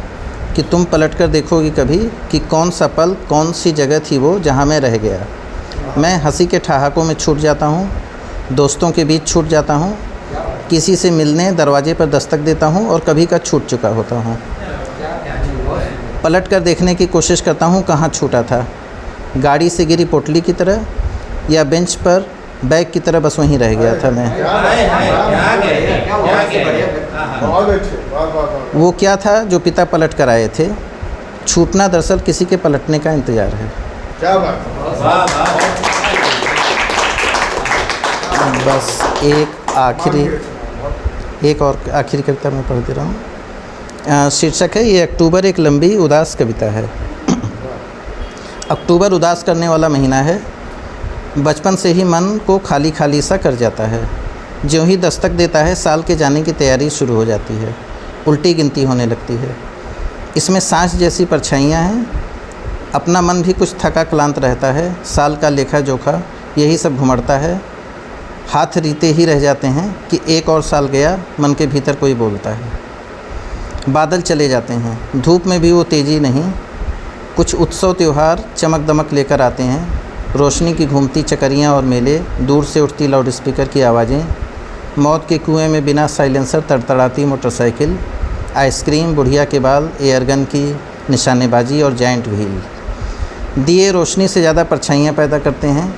कि तुम पलट कर देखोगी कभी कि कौन सा पल, कौन सी जगह थी वो जहाँ मैं रह गया। मैं हंसी के ठहाकों में छूट जाता हूँ, दोस्तों के बीच छूट जाता हूँ, किसी से मिलने दरवाजे पर दस्तक देता हूँ और कभी का छूट चुका होता हूँ। पलट कर देखने की कोशिश करता हूँ कहाँ छूटा था, गाड़ी से गिरी पोटली की तरह या बेंच पर बैग की तरह बस वहीं रह गया था मैं। बहुत अच्छे, वाह। वो क्या था जो पिता पलट कर आए थे। छूटना दरअसल किसी के पलटने का इंतज़ार है। क्या बात। बस एक और आखिरी कविता मैं पढ़ दे रहा हूँ। शीर्षक है ये अक्टूबर एक लंबी उदास कविता है। अक्टूबर उदास करने वाला महीना है। बचपन से ही मन को खाली खाली सा कर जाता है। ज्यों ही दस्तक देता है साल के जाने की तैयारी शुरू हो जाती है। उल्टी गिनती होने लगती है। इसमें सांस जैसी परछाइयाँ हैं। अपना मन भी कुछ थका क्लांत रहता है। साल का लेखा जोखा यही सब घुमड़ता है। हाथ रीते ही रह जाते हैं कि एक और साल गया, मन के भीतर कोई बोलता है। बादल चले जाते हैं, धूप में भी वो तेज़ी नहीं। कुछ उत्सव त्यौहार चमक दमक लेकर आते हैं। रोशनी की घूमती चकरियाँ और मेले, दूर से उठती लाउड स्पीकर की आवाज़ें, मौत के कुएं में बिना साइलेंसर तड़तड़ाती मोटरसाइकिल, आइसक्रीम, बुढ़िया के बाल, एयरगन की निशानेबाजी और जाइंट व्हील। दिए रोशनी से ज़्यादा परछाइयाँ पैदा करते हैं।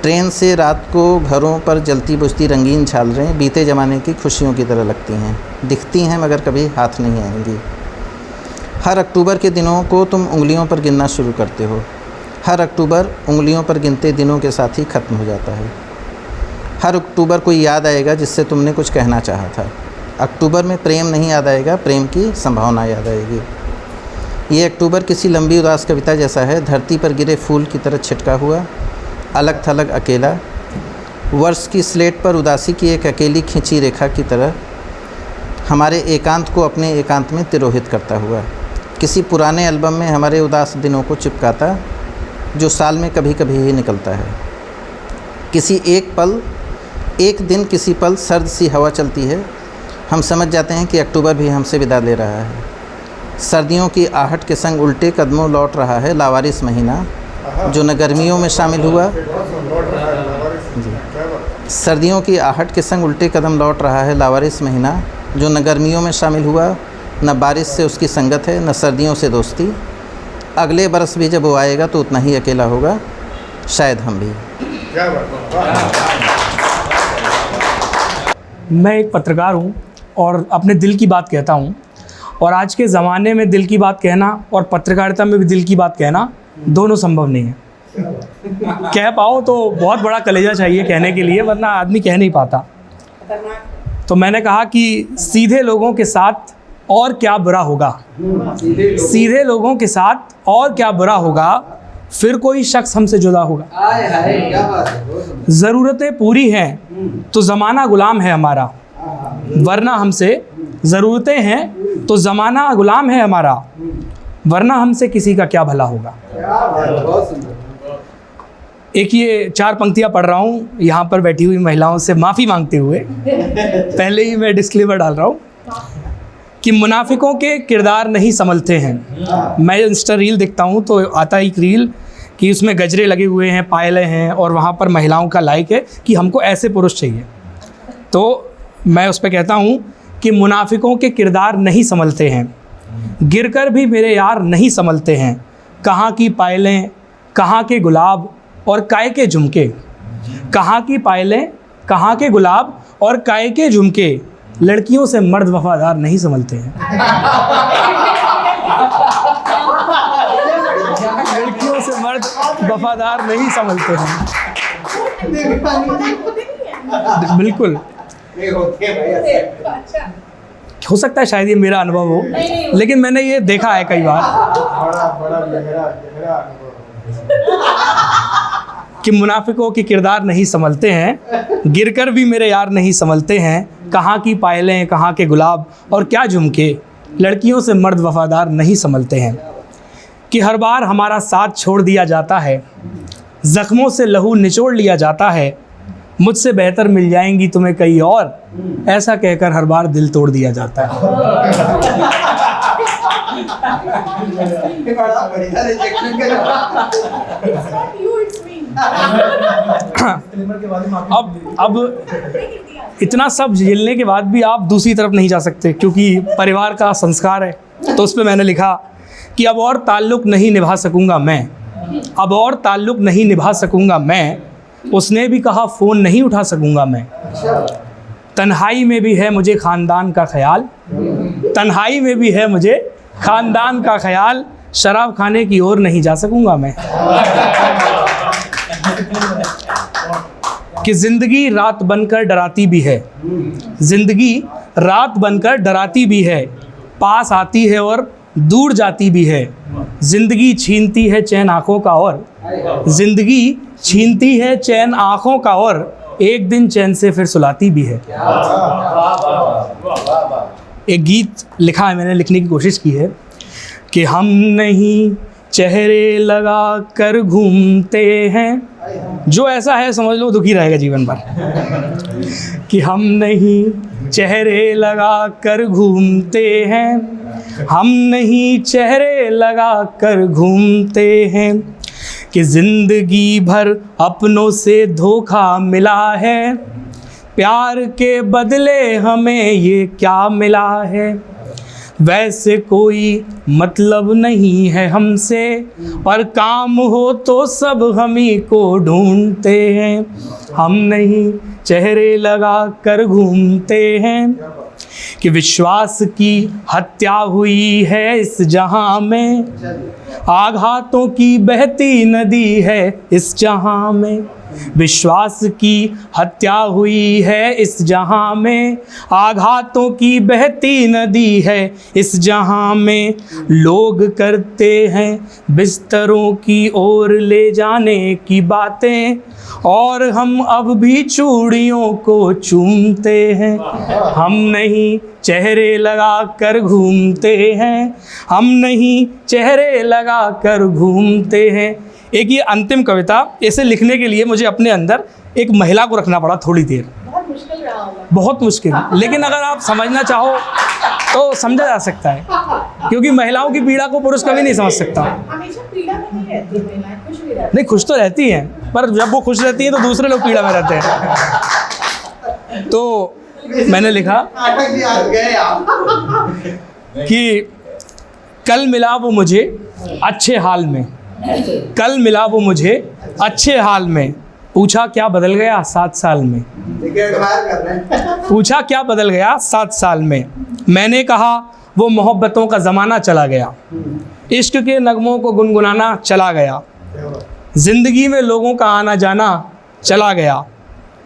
ट्रेन से रात को घरों पर जलती बुझती रंगीन झालरें बीते ज़माने की खुशियों की तरह लगती हैं। दिखती हैं मगर कभी हाथ नहीं आएंगी। हर अक्टूबर के दिनों को तुम उंगलियों पर गिनना शुरू करते हो। हर अक्टूबर उंगलियों पर गिनते दिनों के साथ ही ख़त्म हो जाता है। हर अक्टूबर कोई याद आएगा जिससे तुमने कुछ कहना चाहा था। अक्टूबर में प्रेम नहीं याद आएगा, प्रेम की संभावना याद आएगी। ये अक्टूबर किसी लंबी उदास कविता जैसा है, धरती पर गिरे फूल की तरह छिटका हुआ, अलग थलग अकेला। वर्ष की स्लेट पर उदासी की एक अकेली खींची रेखा की तरह हमारे एकांत को अपने एकांत में तिरोहित करता हुआ। किसी पुराने एल्बम में हमारे उदास दिनों को चिपकाता, जो साल में कभी कभी ही निकलता है। किसी एक दिन किसी पल सर्द सी हवा चलती है। हम समझ जाते हैं कि अक्टूबर भी हमसे विदा ले रहा है। सर्दियों की आहट के संग उल्टे कदमों लौट रहा है लावारिस महीना, जो न गर्मियों में शामिल हुआ। सर्दियों की आहट के संग उल्टे कदम लौट रहा है लावारिस महीना, जो न गर्मियों में शामिल हुआ, न बारिश से उसकी संगत है, न सर्दियों से दोस्ती। अगले बरस भी जब वो आएगा तो उतना ही अकेला होगा, शायद हम भी। क्या बात। मैं एक पत्रकार हूँ और अपने दिल की बात कहता हूँ, और आज के ज़माने में दिल की बात कहना और पत्रकारिता में भी दिल की बात कहना दोनों संभव नहीं है। कह पाओ तो बहुत बड़ा कलेजा चाहिए कहने के लिए, वरना आदमी कह नहीं पाता। तो मैंने कहा कि सीधे लोगों के साथ और क्या बुरा होगा, सीधे लोगों के साथ और क्या बुरा होगा, फिर कोई शख्स हमसे जुदा होगा। ज़रूरतें पूरी हैं तो ज़माना गुलाम है हमारा, वरना हमसे ज़रूरतें हैं तो ज़माना गुलाम है हमारा, वरना हमसे किसी का क्या भला होगा। एक ये 4 पंक्तियाँ पढ़ रहा हूँ यहाँ पर बैठी हुई महिलाओं से माफ़ी मांगते हुए, पहले ही मैं डिस्क्लेमर डाल रहा हूँ कि मुनाफिकों के किरदार नहीं संभलते हैं। मैं इंस्टा रील देखता हूँ तो आता एक रील कि उसमें गजरे लगे हुए हैं, पायलें हैं, और वहाँ पर महिलाओं का लाइक है कि हमको ऐसे पुरुष चाहिए। तो मैं उस पर कहता हूँ कि मुनाफिकों के किरदार नहीं संभलते हैं, गिरकर भी मेरे यार नहीं संभलते हैं। कहाँ की पायलें, कहाँ के गुलाब और काय के झुमके, कहाँ की पायलें, कहाँ के गुलाब और काय के झुमके, लड़कियों से मर्द वफादार नहीं संभलते हैं। लड़कियों से मर्द वफादार नहीं संभलते हैं। बिल्कुल हो सकता है शायद ये मेरा अनुभव हो, लेकिन मैंने ये देखा है कई बार बड़ा गहरा अनुभव कि मुनाफिकों के किरदार नहीं संभलते हैं, गिरकर भी मेरे यार नहीं संभलते हैं। कहाँ की पायलें, कहाँ के गुलाब और क्या झुमके, लड़कियों से मर्द वफादार नहीं संभलते हैं। कि हर बार हमारा साथ छोड़ दिया जाता है, ज़ख्मों से लहू निचोड़ लिया जाता है, मुझसे बेहतर मिल जाएंगी तुम्हें कई और, ऐसा कहकर हर बार दिल तोड़ दिया जाता है। बड़ा बढ़िया रिजेक्शन का जवाब। अब इतना सब झेलने के बाद भी आप दूसरी तरफ नहीं जा सकते, क्योंकि परिवार का संस्कार है। तो उस पर मैंने लिखा कि अब और ताल्लुक़ नहीं निभा सकूँगा मैं, अब और ताल्लुक़ नहीं निभा सकूँगा मैं, उसने भी कहा फ़ोन नहीं उठा सकूँगा मैं। तन्हाई में भी है मुझे ख़ानदान का ख़याल, तन्हाई में भी है मुझे ख़ानदान का ख़याल, शराब खाने की ओर नहीं जा सकूँगा मैं। कि ज़िंदगी रात बनकर डराती भी है, ज़िंदगी रात बनकर डराती भी है, पास आती है और दूर जाती भी है। ज़िंदगी छीनती है चैन आँखों का और, ज़िंदगी छीनती है चैन आँखों का और, एक दिन चैन से फिर सुलाती भी है। एक गीत लिखा है मैंने, लिखने की कोशिश की है कि हम नहीं चेहरे लगा कर घूमते हैं, जो ऐसा है समझ लो दुखी रहेगा जीवन भर। कि हम नहीं चेहरे लगा कर घूमते हैं, हम नहीं चेहरे लगा कर घूमते हैं, कि ज़िंदगी भर अपनों से धोखा मिला है, प्यार के बदले हमें ये क्या मिला है। वैसे कोई मतलब नहीं है हमसे, पर काम हो तो सब हम ही को ढूंढते हैं। हम नहीं चेहरे लगा कर घूमते हैं, कि विश्वास की हत्या हुई है इस जहां में, आघातों की बहती नदी है इस जहां में। विश्वास की हत्या हुई है इस जहां में, आघातों की बहती नदी है इस जहां में। लोग करते हैं बिस्तरों की ओर ले जाने की बातें, और हम अब भी चूड़ियों को चूमते हैं। हम नहीं चेहरे लगा कर घूमते हैं, हम नहीं चेहरे लगा कर घूमते हैं। एक ये अंतिम कविता, इसे लिखने के लिए मुझे अपने अंदर एक महिला को रखना पड़ा थोड़ी देर, बहुत मुश्किल रहा होगा। बहुत मुश्किल, लेकिन अगर आप समझना चाहो तो समझा जा सकता है, क्योंकि महिलाओं की पीड़ा को पुरुष कभी नहीं समझ सकता। हमेशा पीड़ा में नहीं रहती महिलाएं, खुश भी रहती नहीं, खुश तो रहती हैं, पर जब वो खुश रहती हैं तो दूसरे लोग पीड़ा में रहते हैं। तो मैंने लिखा कि कल मिला वो मुझे अच्छे हाल में, कल मिला वो मुझे अच्छे हाल में, पूछा क्या बदल गया 7 साल में, पूछा क्या बदल गया 7 साल में। मैंने कहा वो मोहब्बतों का ज़माना चला गया, इश्क के नगमों को गुनगुनाना चला गया, ज़िंदगी में लोगों का आना जाना चला गया,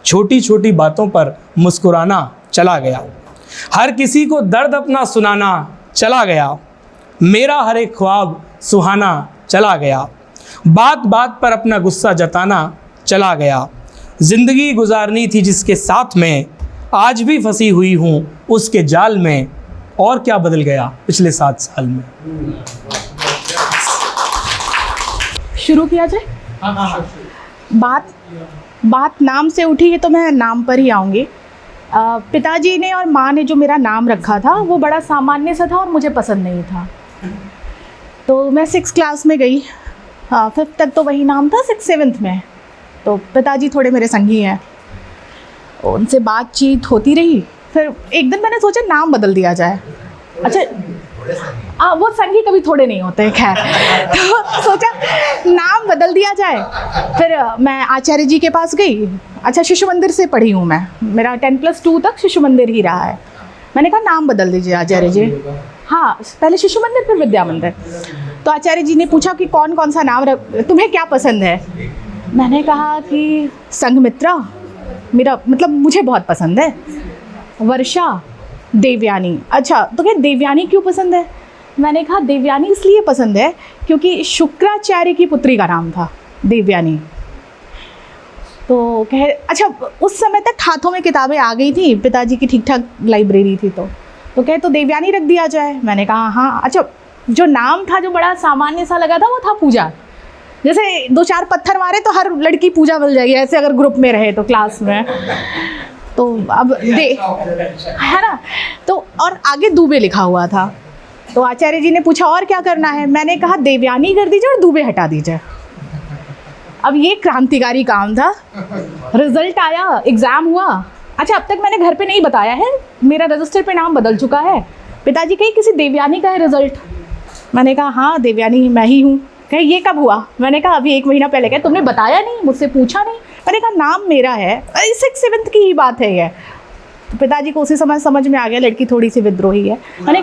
छोटी छोटी बातों पर मुस्कुराना चला गया, हर किसी को दर्द अपना सुनाना चला गया, मेरा हर एक ख्वाब सुहाना चला गया, बात बात पर अपना गुस्सा जताना चला गया, ज़िंदगी गुजारनी थी जिसके साथ में, आज भी फंसी हुई हूँ उसके जाल में, और क्या बदल गया पिछले 7 साल में? शुरू किया जाए? बात नाम से उठी है तो मैं नाम पर ही आऊँगी। पिताजी ने और माँ ने जो मेरा नाम रखा था वो बड़ा सामान्य सा था और मुझे पसंद नहीं था। तो मैं 6th क्लास में गई, 5th तक तो वही नाम था, 6th 7th में तो पिताजी थोड़े मेरे संगी हैं, उनसे बातचीत होती रही। फिर एक दिन मैंने सोचा नाम बदल दिया जाए। अच्छा वो संगी कभी थोड़े नहीं होते हैं, खैर तो सोचा नाम बदल दिया जाए। फिर मैं आचार्य जी के पास गई। अच्छा शिशु मंदिर से पढ़ी हूँ मैं, मेरा 10+2 तक शिशु मंदिर ही रहा है। मैंने कहा नाम बदल दीजिए आचार्य जी। हाँ पहले शिशु मंदिर फिर विद्या मंदिर। तो आचार्य जी ने पूछा कि कौन कौन सा नाम तुम्हें क्या पसंद है। मैंने कहा कि संघमित्रा मेरा मतलब मुझे बहुत पसंद है, वर्षा, देवयानी। अच्छा तो क्या देवयानी क्यों पसंद है? मैंने कहा देवयानी इसलिए पसंद है क्योंकि शुक्राचार्य की पुत्री का नाम था देवयानी। तो कहे अच्छा उस समय तक हाथों में किताबें आ गई थी, पिताजी की ठीक ठाक लाइब्रेरी थी, तो कहे तो देवयानी रख दिया जाए। मैंने कहा हाँ। अच्छा जो नाम था जो बड़ा सामान्य सा लगा था वो था पूजा। जैसे 2-4 पत्थर मारे तो हर लड़की पूजा मिल जाएगी, ऐसे अगर ग्रुप में रहे तो क्लास में। तो अब है ना, तो और आगे दुबे लिखा हुआ था। तो आचार्य जी ने पूछा और क्या करना है? मैंने कहा देवयानी कर दीजिए और दुबे हटा दीजिए। अब ये क्रांतिकारी काम था। रिजल्ट आया, एग्ज़ाम हुआ। अच्छा अब तक मैंने घर पे नहीं बताया है, मेरा रजिस्टर पे नाम बदल चुका है। पिताजी कहे किसी देवयानी का है रिजल्ट। मैंने कहा हाँ देवयानी मैं ही हूँ। कहे ये कब हुआ? मैंने कहा अभी 1 महीना पहले। कहे तुमने बताया नहीं, मुझसे पूछा नहीं। मैंने कहा नाम मेरा है, 6th 7th की ही बात है ये। तो पिताजी को उसी समय समझ में आ गया लड़की थोड़ी सी विद्रोही है। मैंने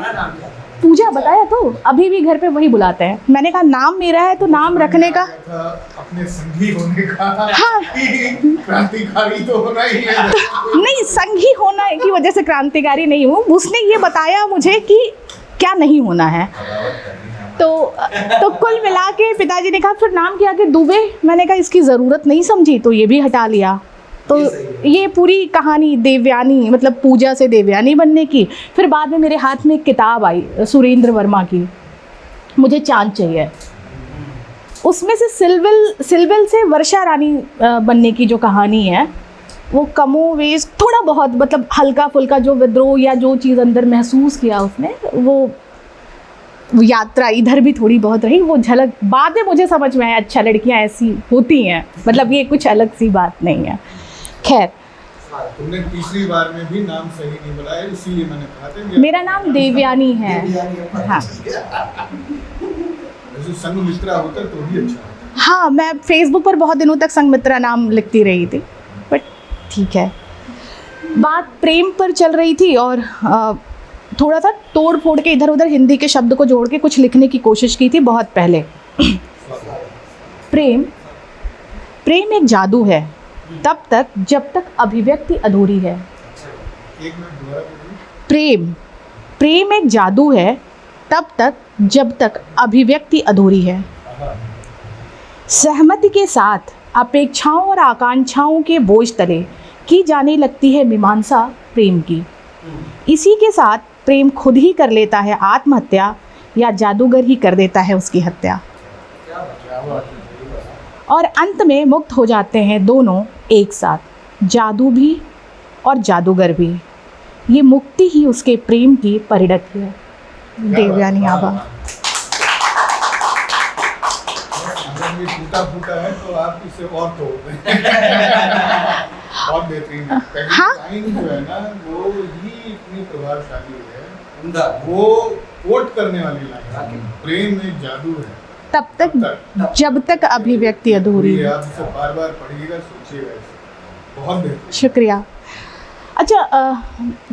पूजा बताया तो अभी भी घर पे वही बुलाते हैं। मैंने कहा नाम मेरा है तो नाम रखने का अपने संगी होने का। हाँ क्रांतिकारी तो होना ही है। नहीं संगी होना की वजह से क्रांतिकारी नहीं हूँ, उसने ये बताया मुझे कि क्या नहीं होना है। तो कुल मिला के पिताजी ने कहा फिर नाम के आगे दुबे। मैंने कहा इसकी ज़रूरत नहीं समझी तो ये भी हटा लिया। तो ये पूरी कहानी देवयानी मतलब पूजा से देवयानी बनने की। फिर बाद में मेरे हाथ में एक किताब आई सुरेंद्र वर्मा की, मुझे चांद चाहिए। उसमें से सिलवल से वर्षा रानी बनने की जो कहानी है वो कमोवेश थोड़ा बहुत मतलब हल्का फुल्का जो विद्रोह या जो चीज़ अंदर महसूस किया उसने, वो यात्रा इधर भी थोड़ी बहुत रही। वो झलक बाद में मुझे समझ में आया, अच्छा लड़कियां ऐसी होती हैं, मतलब ये कुछ अलग सी बात नहीं है। खैर तुमने तीसरी बार में भी नाम सही नहीं बताया, इसीलिए मैंने कहा था मेरा नाम देवयानी है। हाँ संघमित्रा होता तो भी अच्छा होता। हाँ मैं फेसबुक पर बहुत दिनों तक संघमित्रा नाम लिखती रही थी, बट ठीक है। बात प्रेम पर चल रही थी और थोड़ा सा तोड़ फोड़ के इधर उधर हिंदी के शब्द को जोड़ के कुछ लिखने की कोशिश की थी बहुत पहले। प्रेम एक जादू है तब तक जब तक अभिव्यक्ति अधूरी है। प्रेम एक जादू है तब तक जब तक अभिव्यक्ति अधूरी है। सहमति के साथ अपेक्षाओं और आकांक्षाओं के बोझ तले की जाने लगती है मीमांसा प्रेम की। इसी के साथ प्रेम खुद ही कर लेता है आत्महत्या या जादूगर ही कर देता है उसकी हत्या। और अंत में मुक्त हो जाते हैं दोनों एक साथ, जादू भी और जादूगर भी। ये मुक्ति ही उसके प्रेम की परिणति है। देवयानी आभा। अगर ये टूटा है तो आप इसे और तोड़ दें। बहुत बेहतरीन है। हाँ? लाइन जो है ना वो ही इतनी प्रभावशाली है, वो कोट करने वाली लाइन। प्रेम एक जादू है तब तक जब तक अभिव्यक्ति अधूरी है। आप इसे बार बार पढ़िएगा, सोचिएगा इसे। बहुत बेहतरीन। शुक्रिया। अच्छा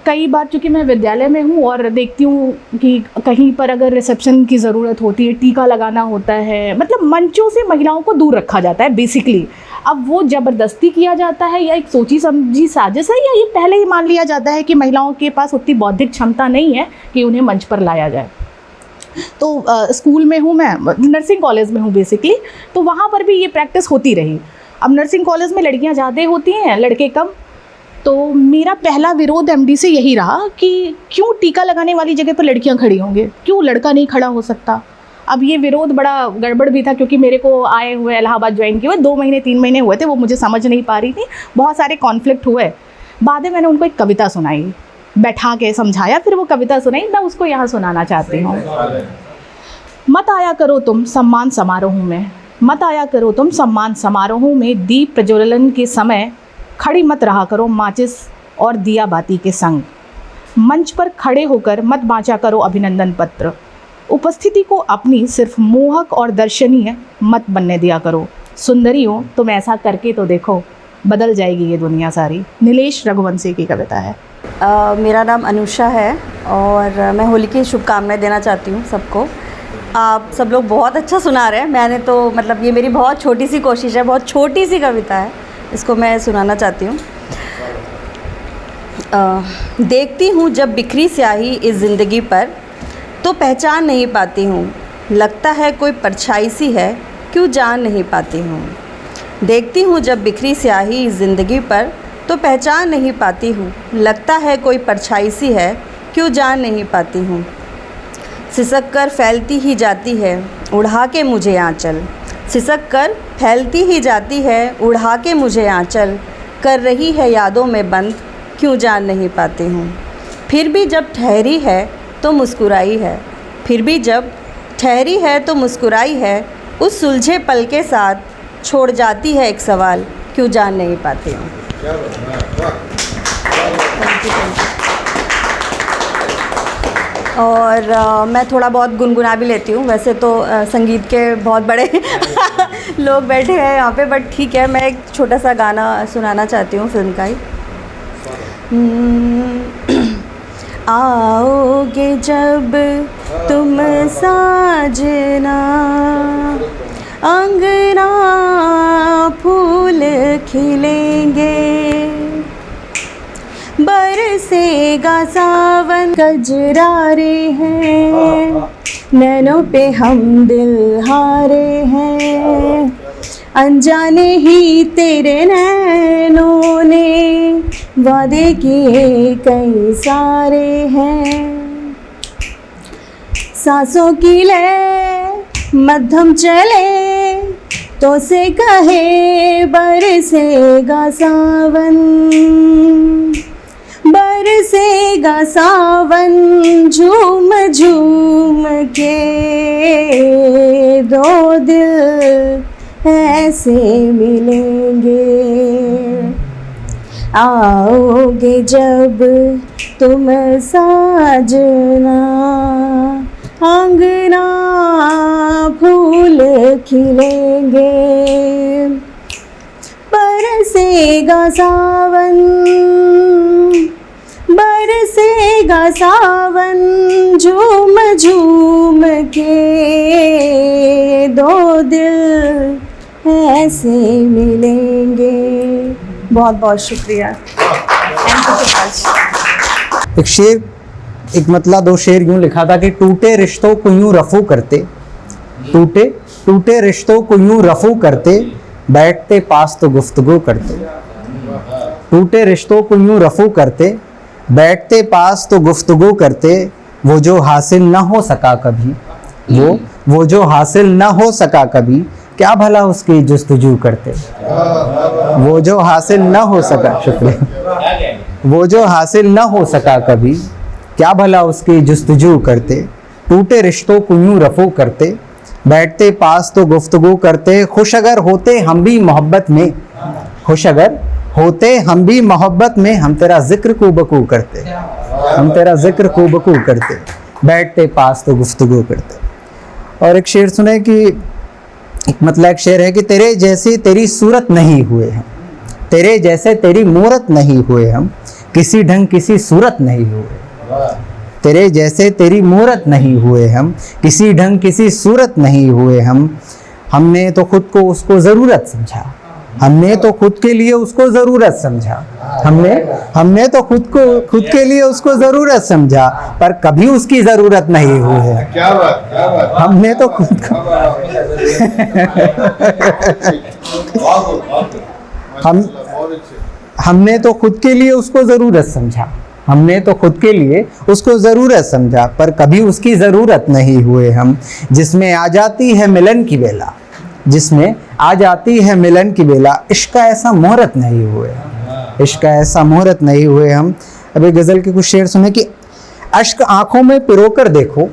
कई बार चूँकि मैं विद्यालय में हूँ और देखती हूँ कि कहीं पर अगर रिसेप्शन की ज़रूरत होती है, टीका लगाना होता है, मतलब मंचों से महिलाओं को दूर रखा जाता है बेसिकली। अब वो ज़बरदस्ती किया जाता है या एक सोची समझी साजिश है, या ये पहले ही मान लिया जाता है कि महिलाओं के पास उतनी बौद्धिक क्षमता नहीं है कि उन्हें मंच पर लाया जाए। तो स्कूल में हूँ मैं, नर्सिंग कॉलेज में हूँ बेसिकली, तो वहाँ पर भी ये प्रैक्टिस होती रही। अब नर्सिंग कॉलेज में लड़कियाँ ज़्यादा होती हैं, लड़के कम। तो मेरा पहला विरोध एमडी से यही रहा कि क्यों टीका लगाने वाली जगह पर लड़कियां खड़ी होंगे, क्यों लड़का नहीं खड़ा हो सकता। अब ये विरोध बड़ा गड़बड़ भी था क्योंकि मेरे को आए हुए इलाहाबाद ज्वाइन किए हुए 2 महीने 3 महीने हुए थे, वो मुझे समझ नहीं पा रही थी, बहुत सारे कॉन्फ्लिक्ट हुए। बाद में मैंने उनको एक कविता सुनाई, बैठा के समझाया, फिर वो कविता सुनाई, मैं उसको यहाँ सुनाना चाहती हूँ। मत आया करो तुम सम्मान समारोह में, मत आया करो तुम सम्मान समारोह में, दीप प्रज्वलन के समय खड़ी मत रहा करो माचिस और दिया बाती के संग। मंच पर खड़े होकर मत बाँचा करो अभिनंदन पत्र, उपस्थिति को अपनी सिर्फ मोहक और दर्शनीय मत बनने दिया करो। सुंदरी हो तुम ऐसा करके तो देखो, बदल जाएगी ये दुनिया सारी। नीलेश रघुवंशी की कविता है। मेरा नाम अनुषा है और मैं होली की शुभकामनाएं देना चाहती हूँ सबको। आप सब लोग बहुत अच्छा सुना रहे हैं। मैंने तो मतलब ये मेरी बहुत छोटी सी कोशिश है, बहुत छोटी सी कविता है, इसको मैं सुनाना चाहती हूँ। देखती हूँ जब बिखरी स्याही इस ज़िंदगी पर, तो पहचान नहीं पाती हूँ, लगता है कोई परछाई सी है, क्यों जान नहीं पाती हूँ। देखती हूँ जब बिखरी स्याही इस ज़िंदगी पर, तो पहचान नहीं पाती हूँ, लगता है कोई परछाई सी है, क्यों जान नहीं पाती हूँ। सिसक कर फैलती ही जाती है उड़ा के मुझे आंचल, सिसक कर फैलती ही जाती है उड़ा के मुझे आंचल, कर रही है यादों में बंद, क्यों जान नहीं पाती हूँ। फिर भी जब ठहरी है तो मुस्कुराई है, फिर भी जब ठहरी है तो मुस्कुराई है, उस सुलझे पल के साथ छोड़ जाती है एक सवाल, क्यों जान नहीं पाती हूँ। और मैं थोड़ा बहुत गुनगुना भी लेती हूँ। वैसे तो संगीत के बहुत बड़े लोग बैठे हैं यहाँ पे, बट ठीक है, मैं एक छोटा सा गाना सुनाना चाहती हूँ फिल्म का ही। आओगे जब तुम साजना, अंगना फूल खिलेंगे, बरसेगा सावन, कजरारे हैं नैनों पे हम दिल हारे हैं, अनजाने ही तेरे नैनों ने वादे किए कई सारे हैं। सांसों की लय मध्यम चले तो से कहे बरसेगा सावन, बरसेगा सावन, झूम झूम के दो दिल ऐसे मिलेंगे। आओगे जब तुम साजना, अंगना फूल खिलेंगे, बरसेगा सावन, बरसेगा सावन, झूम झूम के दो दिल ऐसे मिलेंगे। बहुत बहुत शुक्रिया। एक शेर, एक मतला 2 शेर यूं लिखा था कि टूटे रिश्तों को यूं रफू करते, टूटे रिश्तों को यूं रफू करते, बैठते पास तो गुफ्तगू करते। टूटे रिश्तों को यूं रफू करते, बैठते पास तो गुफ्तगू करते, वो जो हासिल ना हो सका कभी, वो जो हासिल ना हो सका कभी, क्या भला उसकी जुस्तजू करते। वो जो हासिल ना हो सका, शुक्रिया, वो जो हासिल ना हो सका कभी, क्या भला उसकी जुस्तजू करते। टूटे रिश्तों को यूं रफू करते, बैठते पास तो गुफ्तगू करते, खुश अगर होते हम भी मोहब्बत में, खुश अगर होते हम भी मोहब्बत में, हम तेरा जिक्र कूबकू करते, हम तेरा जिक्र कूबकू करते, बैठते पास तो गुफ्तगू करते। और एक शेर सुने कि एक मतलब एक शेर है कि तेरे जैसी तेरी सूरत नहीं हुए हम, तेरे जैसे तेरी मूरत नहीं हुए हम, किसी ढंग किसी सूरत नहीं हुए। तेरे जैसे तेरी मूरत नहीं हुए हम, किसी ढंग किसी सूरत नहीं हुए हम। हमने तो खुद को उसको ज़रूरत समझा, हमने तो खुद के लिए उसको ज़रूरत समझा, हमने तो खुद के लिए उसको ज़रूरत समझा, पर कभी उसकी ज़रूरत नहीं हुई है। क्या बात, क्या बात। हमने तो खुद को हमने तो खुद के लिए उसको ज़रूरत समझा, हमने तो खुद के लिए उसको ज़रूरत समझा, पर कभी उसकी ज़रूरत नहीं हुए हम। जिसमें आ जाती है मिलन की बेला, जिसमें आ जाती है मिलन की बेला, इश्क का ऐसा मुहूर्त नहीं हुए हम, इश्क का ऐसा मुहूर्त नहीं हुए हम। अभी गज़ल के कुछ शेर सुने कि अश्क आँखों में पिरोकर देखो,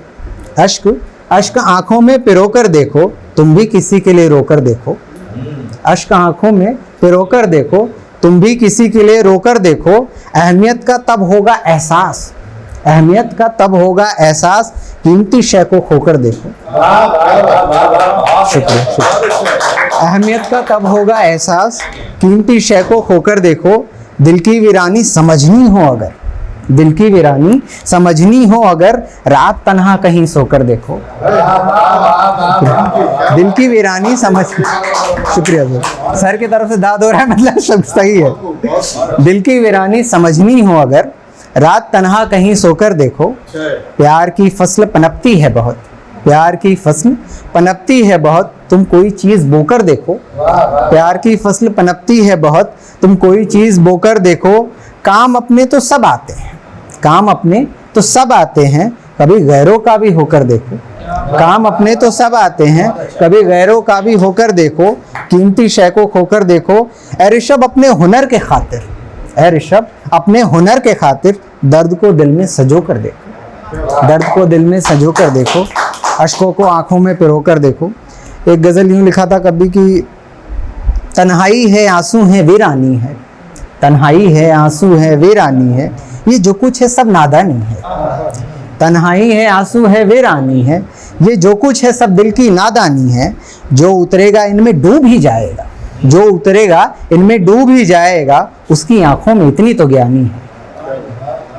अश्क आँखों में पिरोकर देखो, तुम भी किसी के लिए रोकर देखो। अश्क आँखों में पिरोकर देखो, तुम भी किसी के लिए रोकर देखो। अहमियत का तब होगा एहसास, अहमियत का तब होगा एहसास, कीमती शय को खोकर देखो। शुक्रिया, शुक्रिया। अहमियत का तब होगा एहसास, कीमती शय को खोकर देखो। दिल की वीरानी समझनी हो अगर, दिल की वीरानी समझनी हो अगर, रात तन्हा कहीं सोकर देखो। दिल की वीरानी समझ, शुक्रिया सर की तरफ से दाद हो रहा है, मतलब सब सही है। दिल की वीरानी समझनी हो अगर, रात तन्हा कहीं सोकर देखो। प्यार की फसल पनपती है बहुत, प्यार की फसल पनपती है बहुत, तुम कोई चीज़ बोकर देखो। प्यार की फसल पनपती है बहुत, तुम कोई चीज़ बोकर देखो। काम अपने तो सब आते हैं, काम अपने तो सब आते हैं, कभी गैरों का भी होकर देखो। काम अपने तो सब आते हैं, कभी गैरों का भी होकर देखो। कीमती शय को खोकर देखो। ए ऋषभ अपने हुनर के खातिर, ए ऋषभ अपने हुनर के खातिर, दर्द को दिल में सजो कर देखो, दर्द को दिल में सजो कर देखो। अश्कों को आंखों में पिरो कर देखो। एक गज़ल यूँ लिखा था कभी कि तन्हाई है आंसू है वीरानी है, तन्हाई है आंसू है वीरानी है, ये जो कुछ है सब नादानी है। तन्हाई है आंसू है वीरानी है, ये जो कुछ है सब दिल की नादानी है। जो उतरेगा इनमें डूब ही जाएगा, जो उतरेगा इनमें डूब ही जाएगा, उसकी आंखों में इतनी तो ज्ञानी है।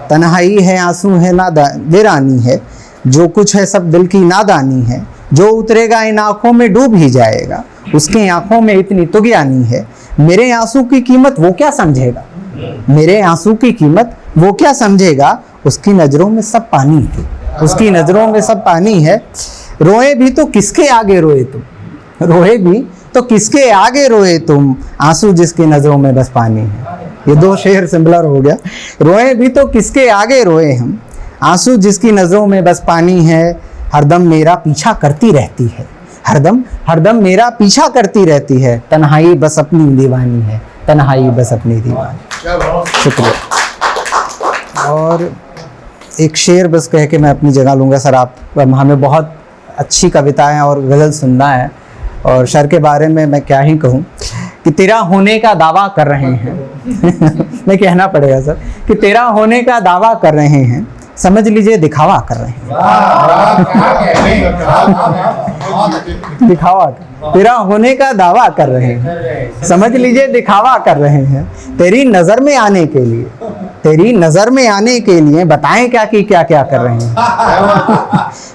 तन्हाई है आंसू है वीरानी है, जो कुछ है सब दिल की नादानी है। जो उतरेगा इन आंखों में डूब ही जाएगा, उसकी आंखों में इतनी तो ज्ञानी है। मेरे आंसू की कीमत वो क्या समझेगा, मेरे आंसू की कीमत वो क्या समझेगा, उसकी नज़रों में सब पानी है, उसकी नज़रों में सब पानी है। रोए भी तो किसके आगे रोए तुम, रोए भी तो किसके आगे रोए तुम, आंसू जिसकी नज़रों में बस पानी है। ये दो शेर सिमिलर हो गया। रोए भी तो किसके आगे रोए हम, आंसू जिसकी नज़रों में बस पानी है। हरदम मेरा पीछा करती रहती है, हरदम हरदम मेरा पीछा करती रहती है। तन्हाई बस अपनी दीवानी है, तन्हाई बस अपनी दीवानी। शुक्रिया। और एक शेर बस कह के मैं अपनी जगह लूँगा सर। आप हमें बहुत अच्छी कविताएं और गज़ल सुनना है, और सर के बारे में मैं क्या ही कहूँ कि तेरा होने का दावा कर रहे हैं नहीं कहना पड़ेगा सर कि तेरा होने का दावा कर रहे हैं, समझ लीजिए दिखावा कर रहे हैं। दिखावा, तेरा होने का दावा कर रहे हैं, समझ लीजिए दिखावा कर रहे हैं। तेरी नज़र में आने के लिए, तेरी नज़र में आने के लिए बताएं क्या कि क्या क्या कर रहे हैं।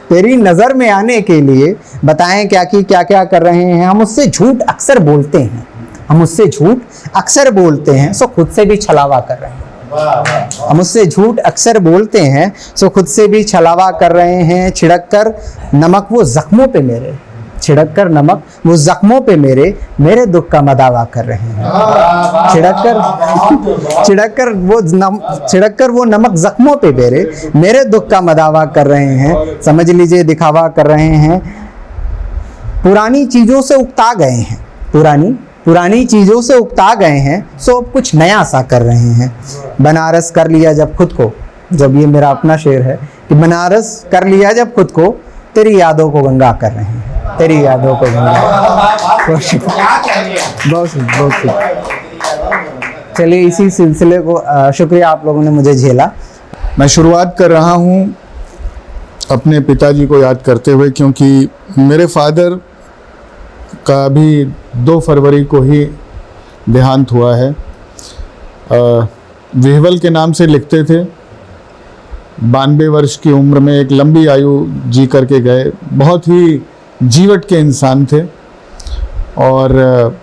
तेरी नज़र में आने के लिए बताएं क्या कि क्या क्या कर रहे हैं। हम उससे झूठ अक्सर बोलते हैं, हम उससे झूठ अक्सर बोलते हैं, सो खुद से भी छलावा कर रहे हैं। हम उससे झूठ अक्सर बोलते हैं, सो खुद से भी छलावा कर रहे हैं। छिड़क कर नमक वो जख्मों पे मेरे, छिड़क कर नमक वो जख्मों पे मेरे, मेरे दुख का मदावा कर रहे हैं। छिड़क कर वो नमक जख्मों पे मेरे, मेरे दुख का मदावा कर रहे हैं। समझ लीजिए दिखावा कर रहे हैं। पुरानी चीज़ों से उकता गए हैं, पुरानी चीज़ों से उकता गए हैं, सो अब कुछ नया सा कर रहे हैं। बनारस कर लिया जब खुद को, जब ये मेरा अपना शेर है कि बनारस कर लिया जब खुद को, तेरी यादों को गंगा कर रहे हैं, तेरी यादों को गंगा। बहुत चलिए इसी सिलसिले को शुक्रिया आप लोगों ने मुझे झेला। मैं शुरुआत कर रहा हूँ अपने पिताजी को याद करते हुए, क्योंकि मेरे फादर का अभी 2 फरवरी को ही देहांत हुआ है। विहवल के नाम से लिखते थे। 92 वर्ष की उम्र में एक लंबी आयु जी करके गए। बहुत ही जीवट के इंसान थे। और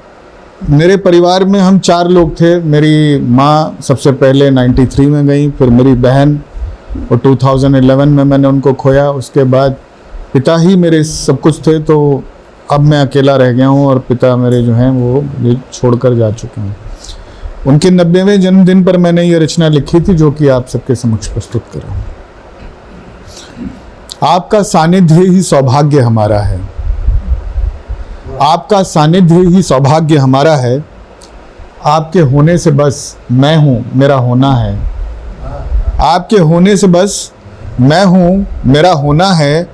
मेरे परिवार में हम 4 लोग थे। मेरी माँ सबसे पहले 93 में गई, फिर मेरी बहन, और 2011 में मैंने उनको खोया। उसके बाद पिता ही मेरे सब कुछ थे, तो अब मैं अकेला रह गया हूँ और पिता मेरे जो हैं वो मुझे छोड़कर जा चुके हैं। उनके 90वें जन्मदिन पर मैंने ये रचना लिखी थी, जो कि आप सबके समक्ष प्रस्तुत कर रहा हूं। आपका सानिध्य ही सौभाग्य हमारा है, आपका सानिध्य ही सौभाग्य हमारा है, आपके होने से बस मैं हूं मेरा होना है, आपके होने से बस मैं हूं मेरा होना है,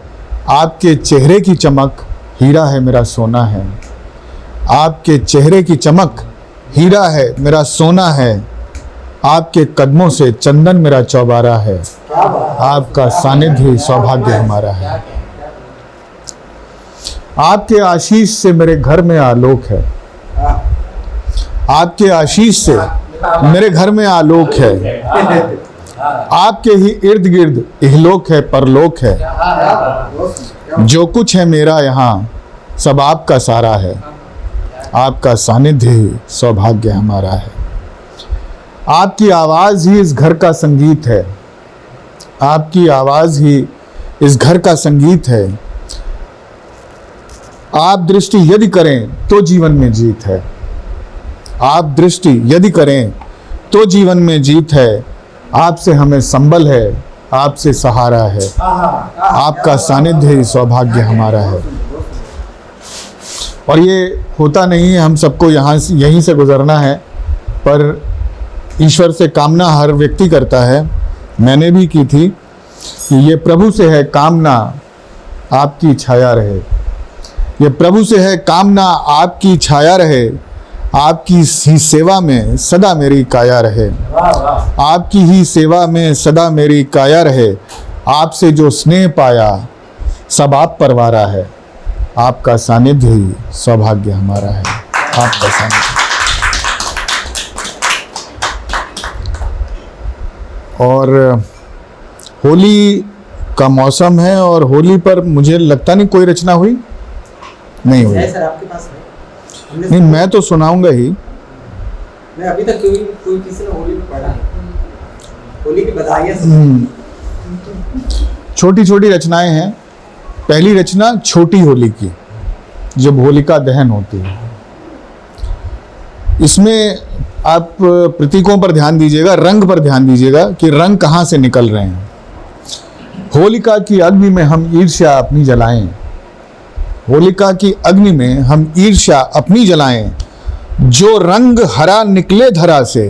आपके चेहरे की चमक हीरा है मेरा सोना है, आपके चेहरे की चमक हीरा है मेरा सोना है, आपके कदमों से चंदन मेरा चौबारा है, आपका सानिध्य सौभाग्य हमारा है, आपके आशीष से मेरे घर में आलोक है, आपके आशीष से मेरे घर में आलोक है, आपके ही इर्द गिर्द इहलोक है परलोक है, जो कुछ है मेरा यहाँ सब आपका सारा है, आपका सानिध्य ही सौभाग्य हमारा है, आपकी आवाज़ ही इस घर का संगीत है, आपकी आवाज़ ही इस घर का संगीत है, आप दृष्टि यदि करें तो जीवन में जीत है, आप दृष्टि यदि करें तो जीवन में जीत है, आपसे हमें संबल है, आपसे सहारा है, आपका सानिध्य ही सौभाग्य हमारा है। और ये होता नहीं है, हम सबको यहीं से गुजरना है, पर ईश्वर से कामना हर व्यक्ति करता है। मैंने भी की थी कि ये प्रभु से है कामना आपकी छाया रहे, ये प्रभु से है कामना आपकी छाया रहे, आपकी ही सेवा में सदा मेरी काया रहे, आपकी ही सेवा में सदा मेरी काया रहे, आपसे जो स्नेह पाया सब आप परवारा है, आपका सानिध्य ही सौभाग्य हमारा है, आपका सानिध्य। और होली का मौसम है और होली पर मुझे लगता नहीं कोई रचना हुई, नहीं हुई सर आपके पास है? नहीं, मैं तो सुनाऊंगा ही। मैं अभी तक कोई किसी ने होली में पढ़ा है, होली की बधाइयाँ। छोटी छोटी रचनाएं हैं। पहली रचना छोटी होली की, जब होलिका दहन होती है। इसमें आप प्रतीकों पर ध्यान दीजिएगा, रंग पर ध्यान दीजिएगा कि रंग कहाँ से निकल रहे हैं। होलिका की अग्नि में हम ईर्ष्या अपनी जलाएं, होलिका की अग्नि में हम ईर्ष्या अपनी जलाएं, जो रंग हरा निकले धरा से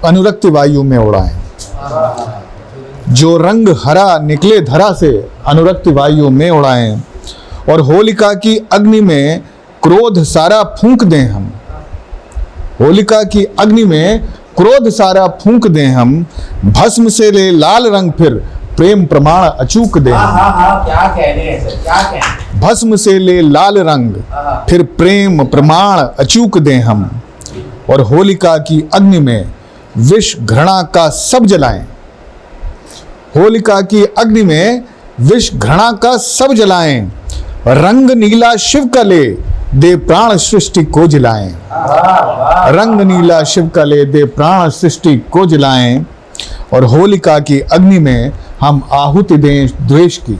अनुरक्ति वायु में उड़ाएं, जो रंग हरा निकले धरा से अनुरक्ति वायु में उड़ाएं, और होलिका की अग्नि में क्रोध सारा फूंक दें हम, होलिका की अग्नि में क्रोध सारा फूंक दें हम, भस्म से ले लाल रंग फिर प्रेम प्रमाण अचूक दें। क्या कह रहे हैं सर, क्या कह रहे हैं? भस्म से ले लाल रंग फिर प्रेम प्रमाण अचूक दें हम, और होलिका की अग्नि में विष घृणा का सब जलाएं, होलिका की अग्नि में विष घृणा का सब जलाएं, रंग नीला शिव का ले दे प्राण सृष्टि को जलाएं, रंग नीला शिव का ले दे प्राण सृष्टि को जलाएं, और होलिका की अग्नि में हम आहुति दें द्वेष की,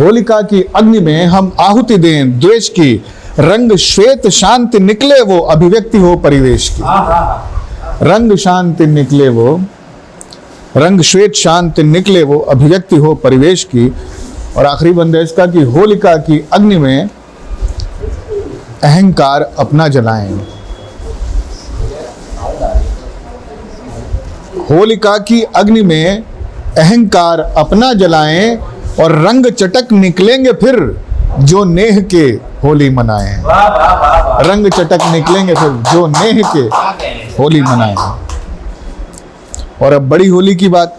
होलिका की अग्नि में हम आहुति दें द्वेष की, रंग श्वेत शांति निकले वो अभिव्यक्ति हो परिवेश की, रंग शांति निकले वो, रंग श्वेत शांति निकले वो अभिव्यक्ति हो परिवेश की। और आखिरी बंद है इसका कि होलिका की अग्नि में अहंकार अपना जलाएं, होलिका की अग्नि में अहंकार अपना जलाएं, और रंग चटक निकलेंगे फिर जो नेह के होली मनाएं, रंग चटक निकलेंगे फिर जो नेह के होली मनाएं। और अब बड़ी होली की बात,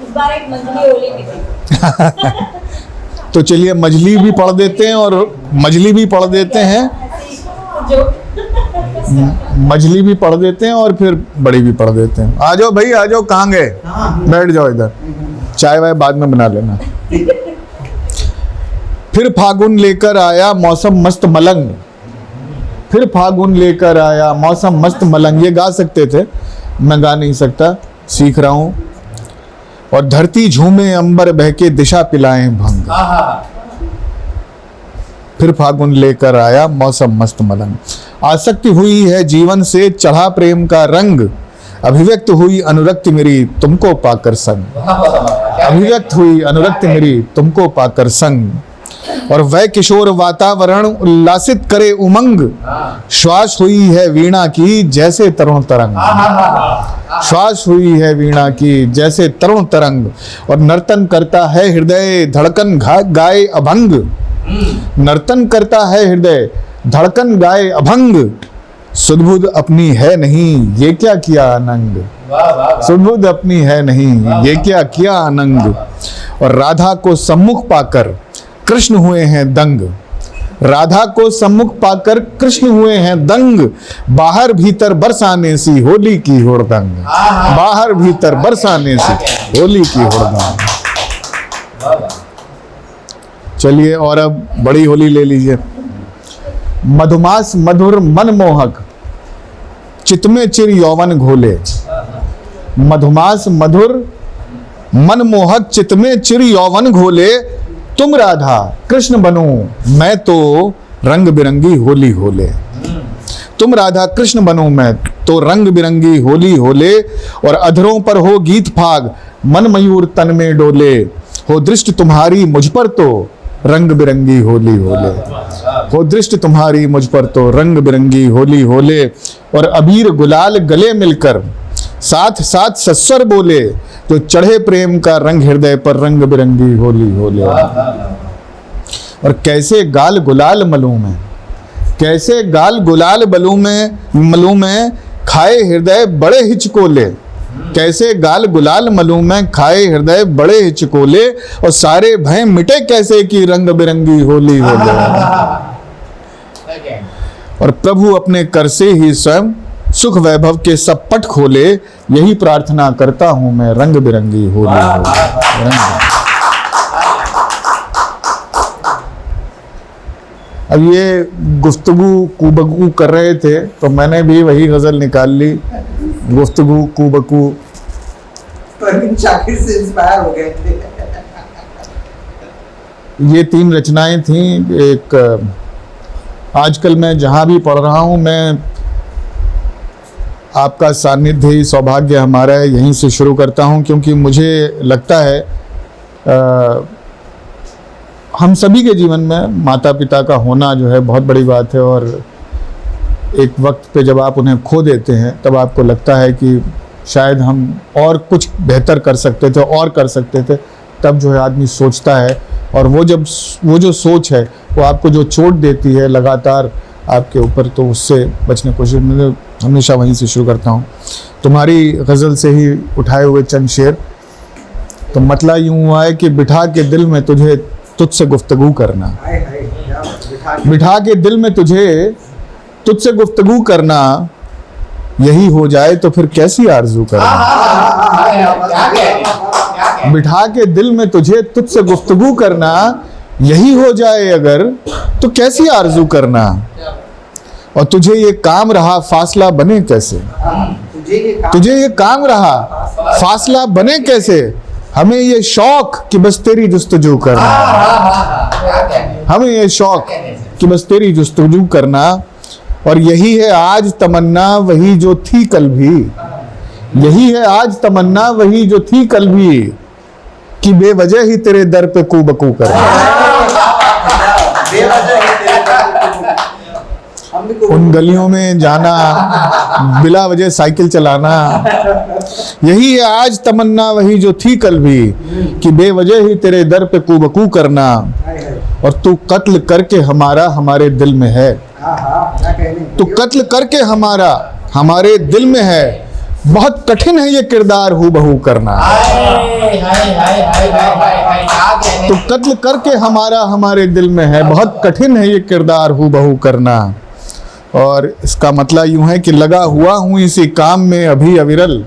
इस बार एक मंझली होली भी थी। तो चलिए मजली भी पढ़ देते हैं और मजली भी पढ़ देते हैं, मजली भी पढ़ देते हैं और फिर बड़ी भी पढ़ देते हैं। आ जाओ भाई, आ जाओ, कहाँ गए? बैठ जाओ इधर, चाय वाय बाद में बना लेना। फिर फागुन लेकर आया मौसम मस्त मलंग, फिर फागुन लेकर आया मौसम मस्त मलंग। ये गा सकते थे, मैं गा नहीं सकता, सीख रहा हूँ। और धरती झूमे अंबर बहके दिशा पिलाएं भंग, फिर फागुन लेकर आया मौसम मस्त मलंग। आसक्ति हुई है जीवन से चढ़ा प्रेम का रंग, अभिव्यक्त हुई अनुरक्ति मेरी तुमको पाकर संग, अभिव्यक्त हुई अनुरक्ति मेरी तुमको पाकर संग। और वह किशोर वातावरण उल्लासित करे उमंग, श्वास हुई है वीणा की जैसे तरुण तरंग, श्वास हुई है वीणा की जैसे तरुण तरंग। और नर्तन करता है हृदय धड़कन गाए अभंग, नर्तन करता है हृदय धड़कन गाए अभंग। सुधबुध अपनी है नहीं ये क्या किया अनंग, सुधबुध अपनी है नहीं ये क्या किया अनंग। और राधा को सम्मुख पाकर कृष्ण हुए हैं दंग, राधा को सम्मुख पाकर कृष्ण हुए हैं दंग। बाहर भीतर बरसाने सी होली की हुड़दंग, बाहर भीतर बरसाने सी होली की हुड़दंग। चलिए और अब बड़ी होली ले लीजिए। मधुमास मधुर मनमोहक चित में चिर यौवन घोले, मधुमास मधुर मनमोहक चित में चिर यौवन घोले। तुम राधा कृष्ण बनो मैं तो रंग बिरंगी होली होले, तुम राधा कृष्ण बनो मैं तो रंग बिरंगी होली होले। और अधरों पर हो गीत फाग मन मयूर तन में डोले, हो दृष्टि तुम्हारी मुझ पर तो रंग बिरंगी होली होले, हो दृष्टि तुम्हारी मुझ पर तो रंग बिरंगी होली होले। और अबीर गुलाल गले मिलकर साथ साथ सस्वर बोले, जो चढ़े प्रेम का रंग हृदय पर रंग बिरंगी होली होले। और कैसे गाल गुलाल मलूं में, कैसे गाल गुलाल मलूं में खाए हृदय बड़े हिचकोले, कैसे गाल गुलाल मलूं में खाए हृदय बड़े हिचकोले। और सारे भय मिटे कैसे कि रंग बिरंगी होली होले। और प्रभु अपने कर से ही स्वयं सुख वैभव के सब पट खोले, यही प्रार्थना करता हूं मैं रंग बिरंगी होली होले। अब ये गुफ्तगू कुबकू कर रहे थे तो मैंने भी वही गजल निकाल ली, गुफ्तगू कुबकू। परवीन शाकिर से इंस्पायर हो गए थे। ये 3 रचनाएं थीं। एक आजकल मैं जहाँ भी पढ़ रहा हूँ, मैं आपका सानिध्य ही सौभाग्य हमारा है, यहीं से शुरू करता हूँ, क्योंकि मुझे लगता है हम सभी के जीवन में माता पिता का होना जो है बहुत बड़ी बात है। और एक वक्त पे जब आप उन्हें खो देते हैं तब आपको लगता है कि शायद हम और कुछ बेहतर कर सकते थे और कर सकते थे। तब जो है आदमी सोचता है, और वो जो सोच है वो आपको जो चोट देती है लगातार आपके ऊपर, तो उससे बचने की कोशिश मैं हमेशा वहीं से शुरू करता हूँ। तुम्हारी गज़ल से ही उठाए हुए चंद शेर। तो मतला यूँ हुआ है कि बिठा के दिल में तुझे तुझसे गुफ्तगू करना, बिठा के दिल में तुझे तुझसे गुफ्तगू करना, यही हो जाए तो फिर कैसी आरजू करना। बिठा के दिल में तुझे तुझसे गुफ्तगू करना, यही हो जाए अगर तो कैसी आरजू करना। और तुझे ये काम रहा फासला बने कैसे, तुझे ये काम रहा फासला बने कैसे। हमें ये शौक कि बस तेरी जुस्तजू करना, हमें ये शौक कि बस तेरी जुस्तजू करना। और यही है आज तमन्ना वही जो थी कल भी, यही है आज तमन्ना वही जो थी कल भी, कि बेवजह ही तेरे दर पे कूबकू करना। उन गलियों में जाना, बिला वजह साइकिल चलाना, यही है आज तमन्ना वही जो थी कल भी, कि बेवजह ही तेरे दर पे कूबकू करना। और तू कत्ल करके हमारा हमारे दिल में है, तू कत्ल करके हमारा हमारे दिल में है, बहुत कठिन है ये किरदार हूबहू करना। तो कत्ल करके हमारा हमारे दिल में है, बहुत कठिन है ये किरदार हूबहू करना। और इसका मतलब यूं है कि लगा हुआ हूँ इसी काम में अभी अविरल,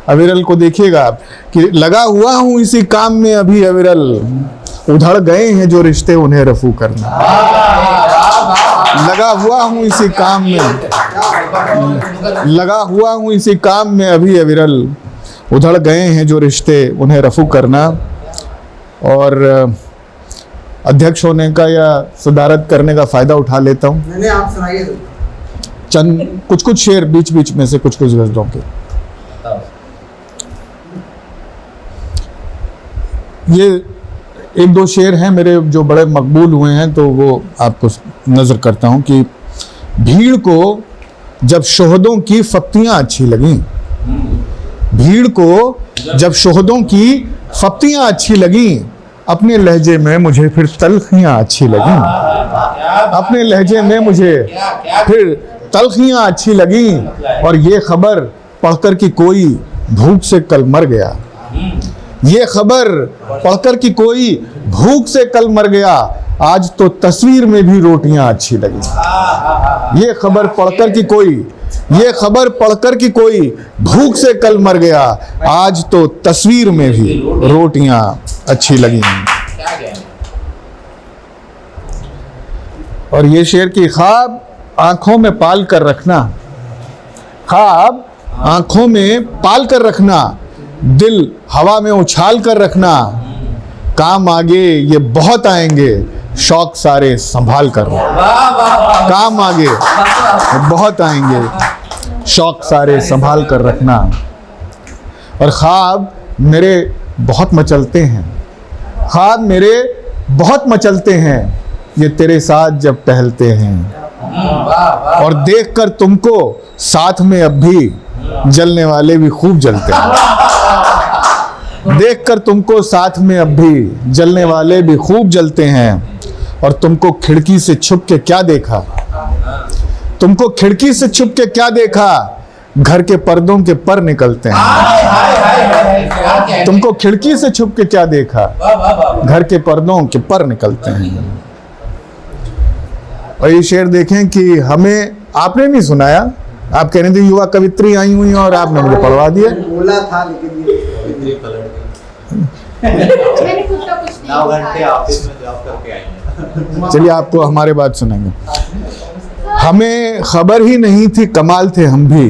अविरल को देखिएगा आप कि लगा हुआ हूँ इसी काम में अभी अविरल, उधड़ गए हैं जो रिश्ते उन्हें रफू करना। लगा हुआ हूँ इसी काम में, लगा हुआ हूँ इसी काम में अभी अविरल, उधड़ गए हैं जो रिश्ते उन्हें रफू करना। और अध्यक्ष होने का या सदारत करने का फ़ायदा उठा लेता हूँ। मैंने आप सुनाइए तो। चंद कुछ शेर बीच बीच में से कुछ गज़लों के। ये एक दो शेर हैं मेरे जो बड़े मकबूल हुए हैं, तो वो आपको नज़र करता हूँ कि भीड़ को जब शोहदों की फप्तियाँ अच्छी लगीं, भीड़ को जब शोहदों की फप्तियाँ अच्छी लगीं, अपने लहजे में मुझे फिर तलखियाँ अच्छी लगीं, अपने लहजे में मुझे फिर तलखियाँ अच्छी लगीं, और ये खबर पढ़कर कि कोई भूख से कल मर गया, ये खबर पढ़कर कि कोई भूख से कल मर गया, आज तो तस्वीर में भी रोटियां अच्छी लगी। ये खबर पढ़कर कि कोई, ये खबर पढ़कर कि कोई भूख से कल मर गया, आज तो तस्वीर में भी रोटियां अच्छी लगी। और ये शेर की ख्वाब आंखों में पाल कर रखना, ख्वाब आंखों में पाल कर रखना, दिल हवा में उछाल कर रखना, काम आगे ये बहुत आएंगे, शौक सारे संभाल कर रखना। काम आगे ये बहुत आएंगे, शौक सारे संभाल कर रखना। और ख्वाब मेरे बहुत मचलते हैं, ख्वाब मेरे बहुत मचलते हैं, ये तेरे साथ जब टहलते हैं। और देखकर तुमको साथ में अब भी जलने वाले भी खूब जलते हैं, देखकर तुमको साथ में अब भी जलने वाले भी खूब जलते हैं। और तुमको खिड़की से छुप के क्या देखा, तुमको खिड़की से छुप के क्या देखा, घर के पर्दों के पर निकलते हैं। तुमको खिड़की से छुप के क्या देखा, घर के पर्दों के पर निकलते हैं। और ये शेर देखें कि हमें आपने नहीं सुनाया, आप कह रहे थे युवा कवित्री आई हुई और आपने मुझे पढ़वा दिया। बोला था लेकिन चलिए आपको हमारे बात सुनेंगे। हमें खबर ही नहीं थी कमाल थे हम भी,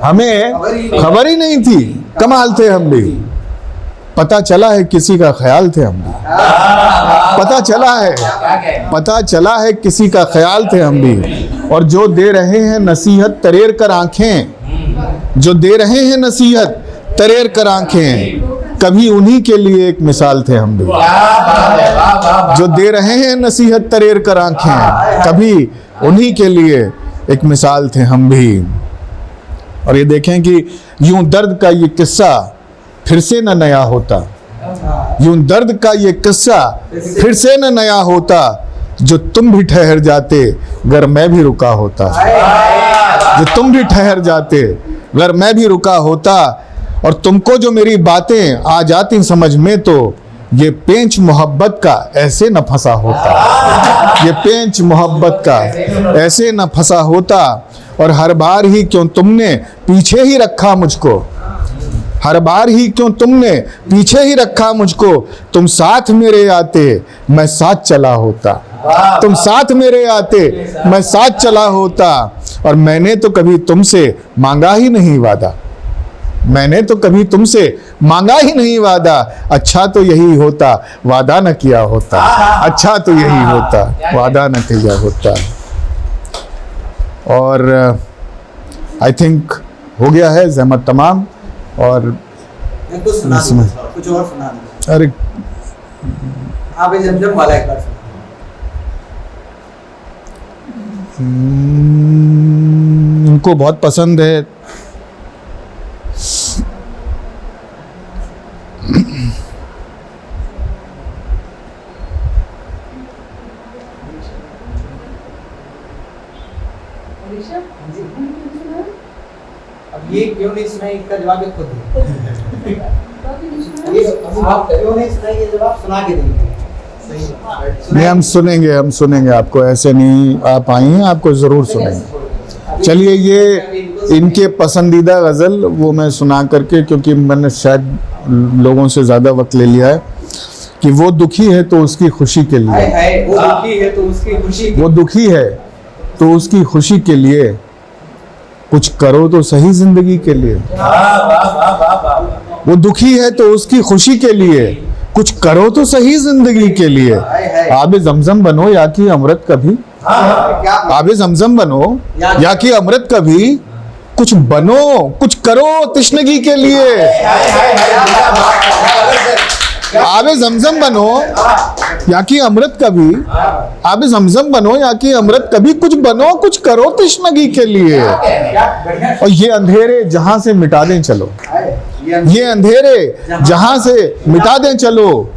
हमें खबर ही नहीं थी कमाल थे हम भी, पता चला है किसी का ख्याल थे हम भी, पता चला है किसी का ख्याल थे हम भी। और जो दे रहे हैं नसीहत तरेर कर आंखें, जो दे रहे हैं नसीहत तरेर कर आंखें, कभी उन्हीं के लिए एक मिसाल थे हम भी। जो दे रहे हैं नसीहत तरेर कर आंखें, कभी उन्हीं के लिए एक मिसाल थे हम भी। और ये देखें कि यूं दर्द का ये किस्सा फिर से न नया होता, यूं दर्द का ये किस्सा फिर से न नया होता, जो तुम भी ठहर जाते अगर मैं भी रुका होता, जो तुम भी ठहर जाते अगर मैं भी रुका होता। और तुमको जो मेरी बातें आ जाती समझ में, तो ये पेंच मोहब्बत का ऐसे न फंसा होता, ये पेंच मोहब्बत का ऐसे न फंसा होता। और हर बार ही क्यों तुमने पीछे ही रखा मुझको, हर बार ही क्यों तुमने पीछे ही रखा मुझको, तुम साथ मेरे आते मैं साथ चला होता, तुम साथ मेरे आते मैं साथ चला होता। और मैंने तो कभी तुमसे मांगा ही नहीं वादा, मैंने तो कभी तुमसे मांगा ही नहीं वादा, अच्छा तो यही होता वादा न किया होता, अच्छा तो यही होता वादा न किया होता। और आई थिंक हो गया है ज़हमत तमाम। और कुछ सुना दो, कुछ और सुना दो। अरे आप जमजम वाला एक बार सुना। उनको बहुत पसंद है। अब ये क्यों नहीं सुनाई, इसका जवाब ये खुद दे। ये आप क्यों नहीं सुनाई, ये जवाब सुना के देंगे। नहीं, हम सुनेंगे आपको, ऐसे नहीं आप आई हैं, आपको ज़रूर सुनेंगे। चलिए ये इनके पसंदीदा गज़ल वो मैं सुना करके, क्योंकि मैंने शायद लोगों से ज़्यादा वक्त ले लिया है, कि वो दुखी है तो उसकी खुशी के लिए, वो दुखी है तो उसकी खुशी, वो दुखी है तो उसकी खुशी के लिए कुछ करो तो सही ज़िंदगी के लिए। वो दुखी है तो उसकी खुशी के लिए कुछ करो तो सही जिंदगी के लिए। आबे जमजम बनो या कि अमृत कभी, आबे जमजम बनो या कि अमृत कभी, कुछ बनो कुछ करो तृष्णगी के लिए। आबे जमजम बनो या कि अमृत कभी, आबे जमजम बनो या कि अमृत कभी, कुछ बनो कुछ करो तृष्णगी के लिए। और ये अंधेरे जहां से मिटा दें चलो, ये अंधेरे जहां से मिटा दें चलो,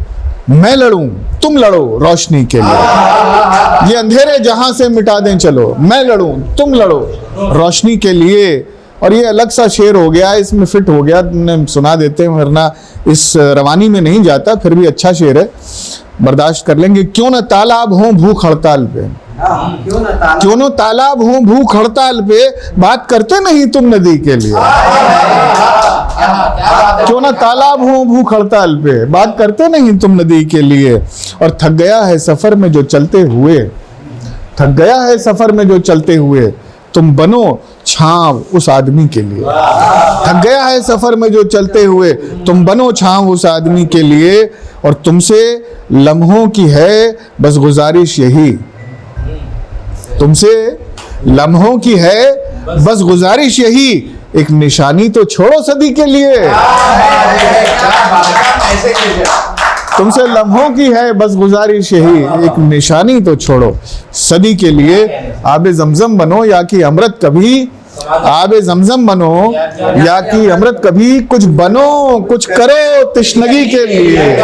मैं लड़ूं तुम लड़ो रोशनी के लिए। ये अंधेरे जहां से मिटा दें चलो, मैं लड़ूं तुम लड़ो रोशनी के लिए। और ये अलग सा शेर हो गया, इसमें फिट हो गया, तुमने सुना देते हैं वरना इस रवानी में नहीं जाता, फिर भी अच्छा शेर है, बर्दाश्त कर लेंगे। क्यों न तालाब हो भूख हड़ताल पे, क्यों न तालाब हो भूख हड़ताल पे, बात करते नहीं तुम नदी के लिए। क्यों न तालाब हो भूख हड़ताल पे, बात करते नहीं तुम नदी के लिए। और थक गया है सफर में जो चलते हुए, थक गया है सफर में जो चलते हुए, तुम बनो छांव उस आदमी के लिए। थक गया है सफर में जो चलते हुए, तुम बनो छांव उस आदमी के लिए। और तुमसे लम्हों की है बस गुजारिश यही, तुमसे लम्हों की है बस गुजारिश यही, एक निशानी तो छोड़ो सदी के लिए। तुमसे लम्हों की है बस गुजारिश यही, एक निशानी तो छोड़ो सदी के लिए। आबे जमजम बनो या कि अमृत कभी, आबे जमजम बनो या कि अमृत कभी, कुछ बनो कुछ करो तृष्णगी के लिए।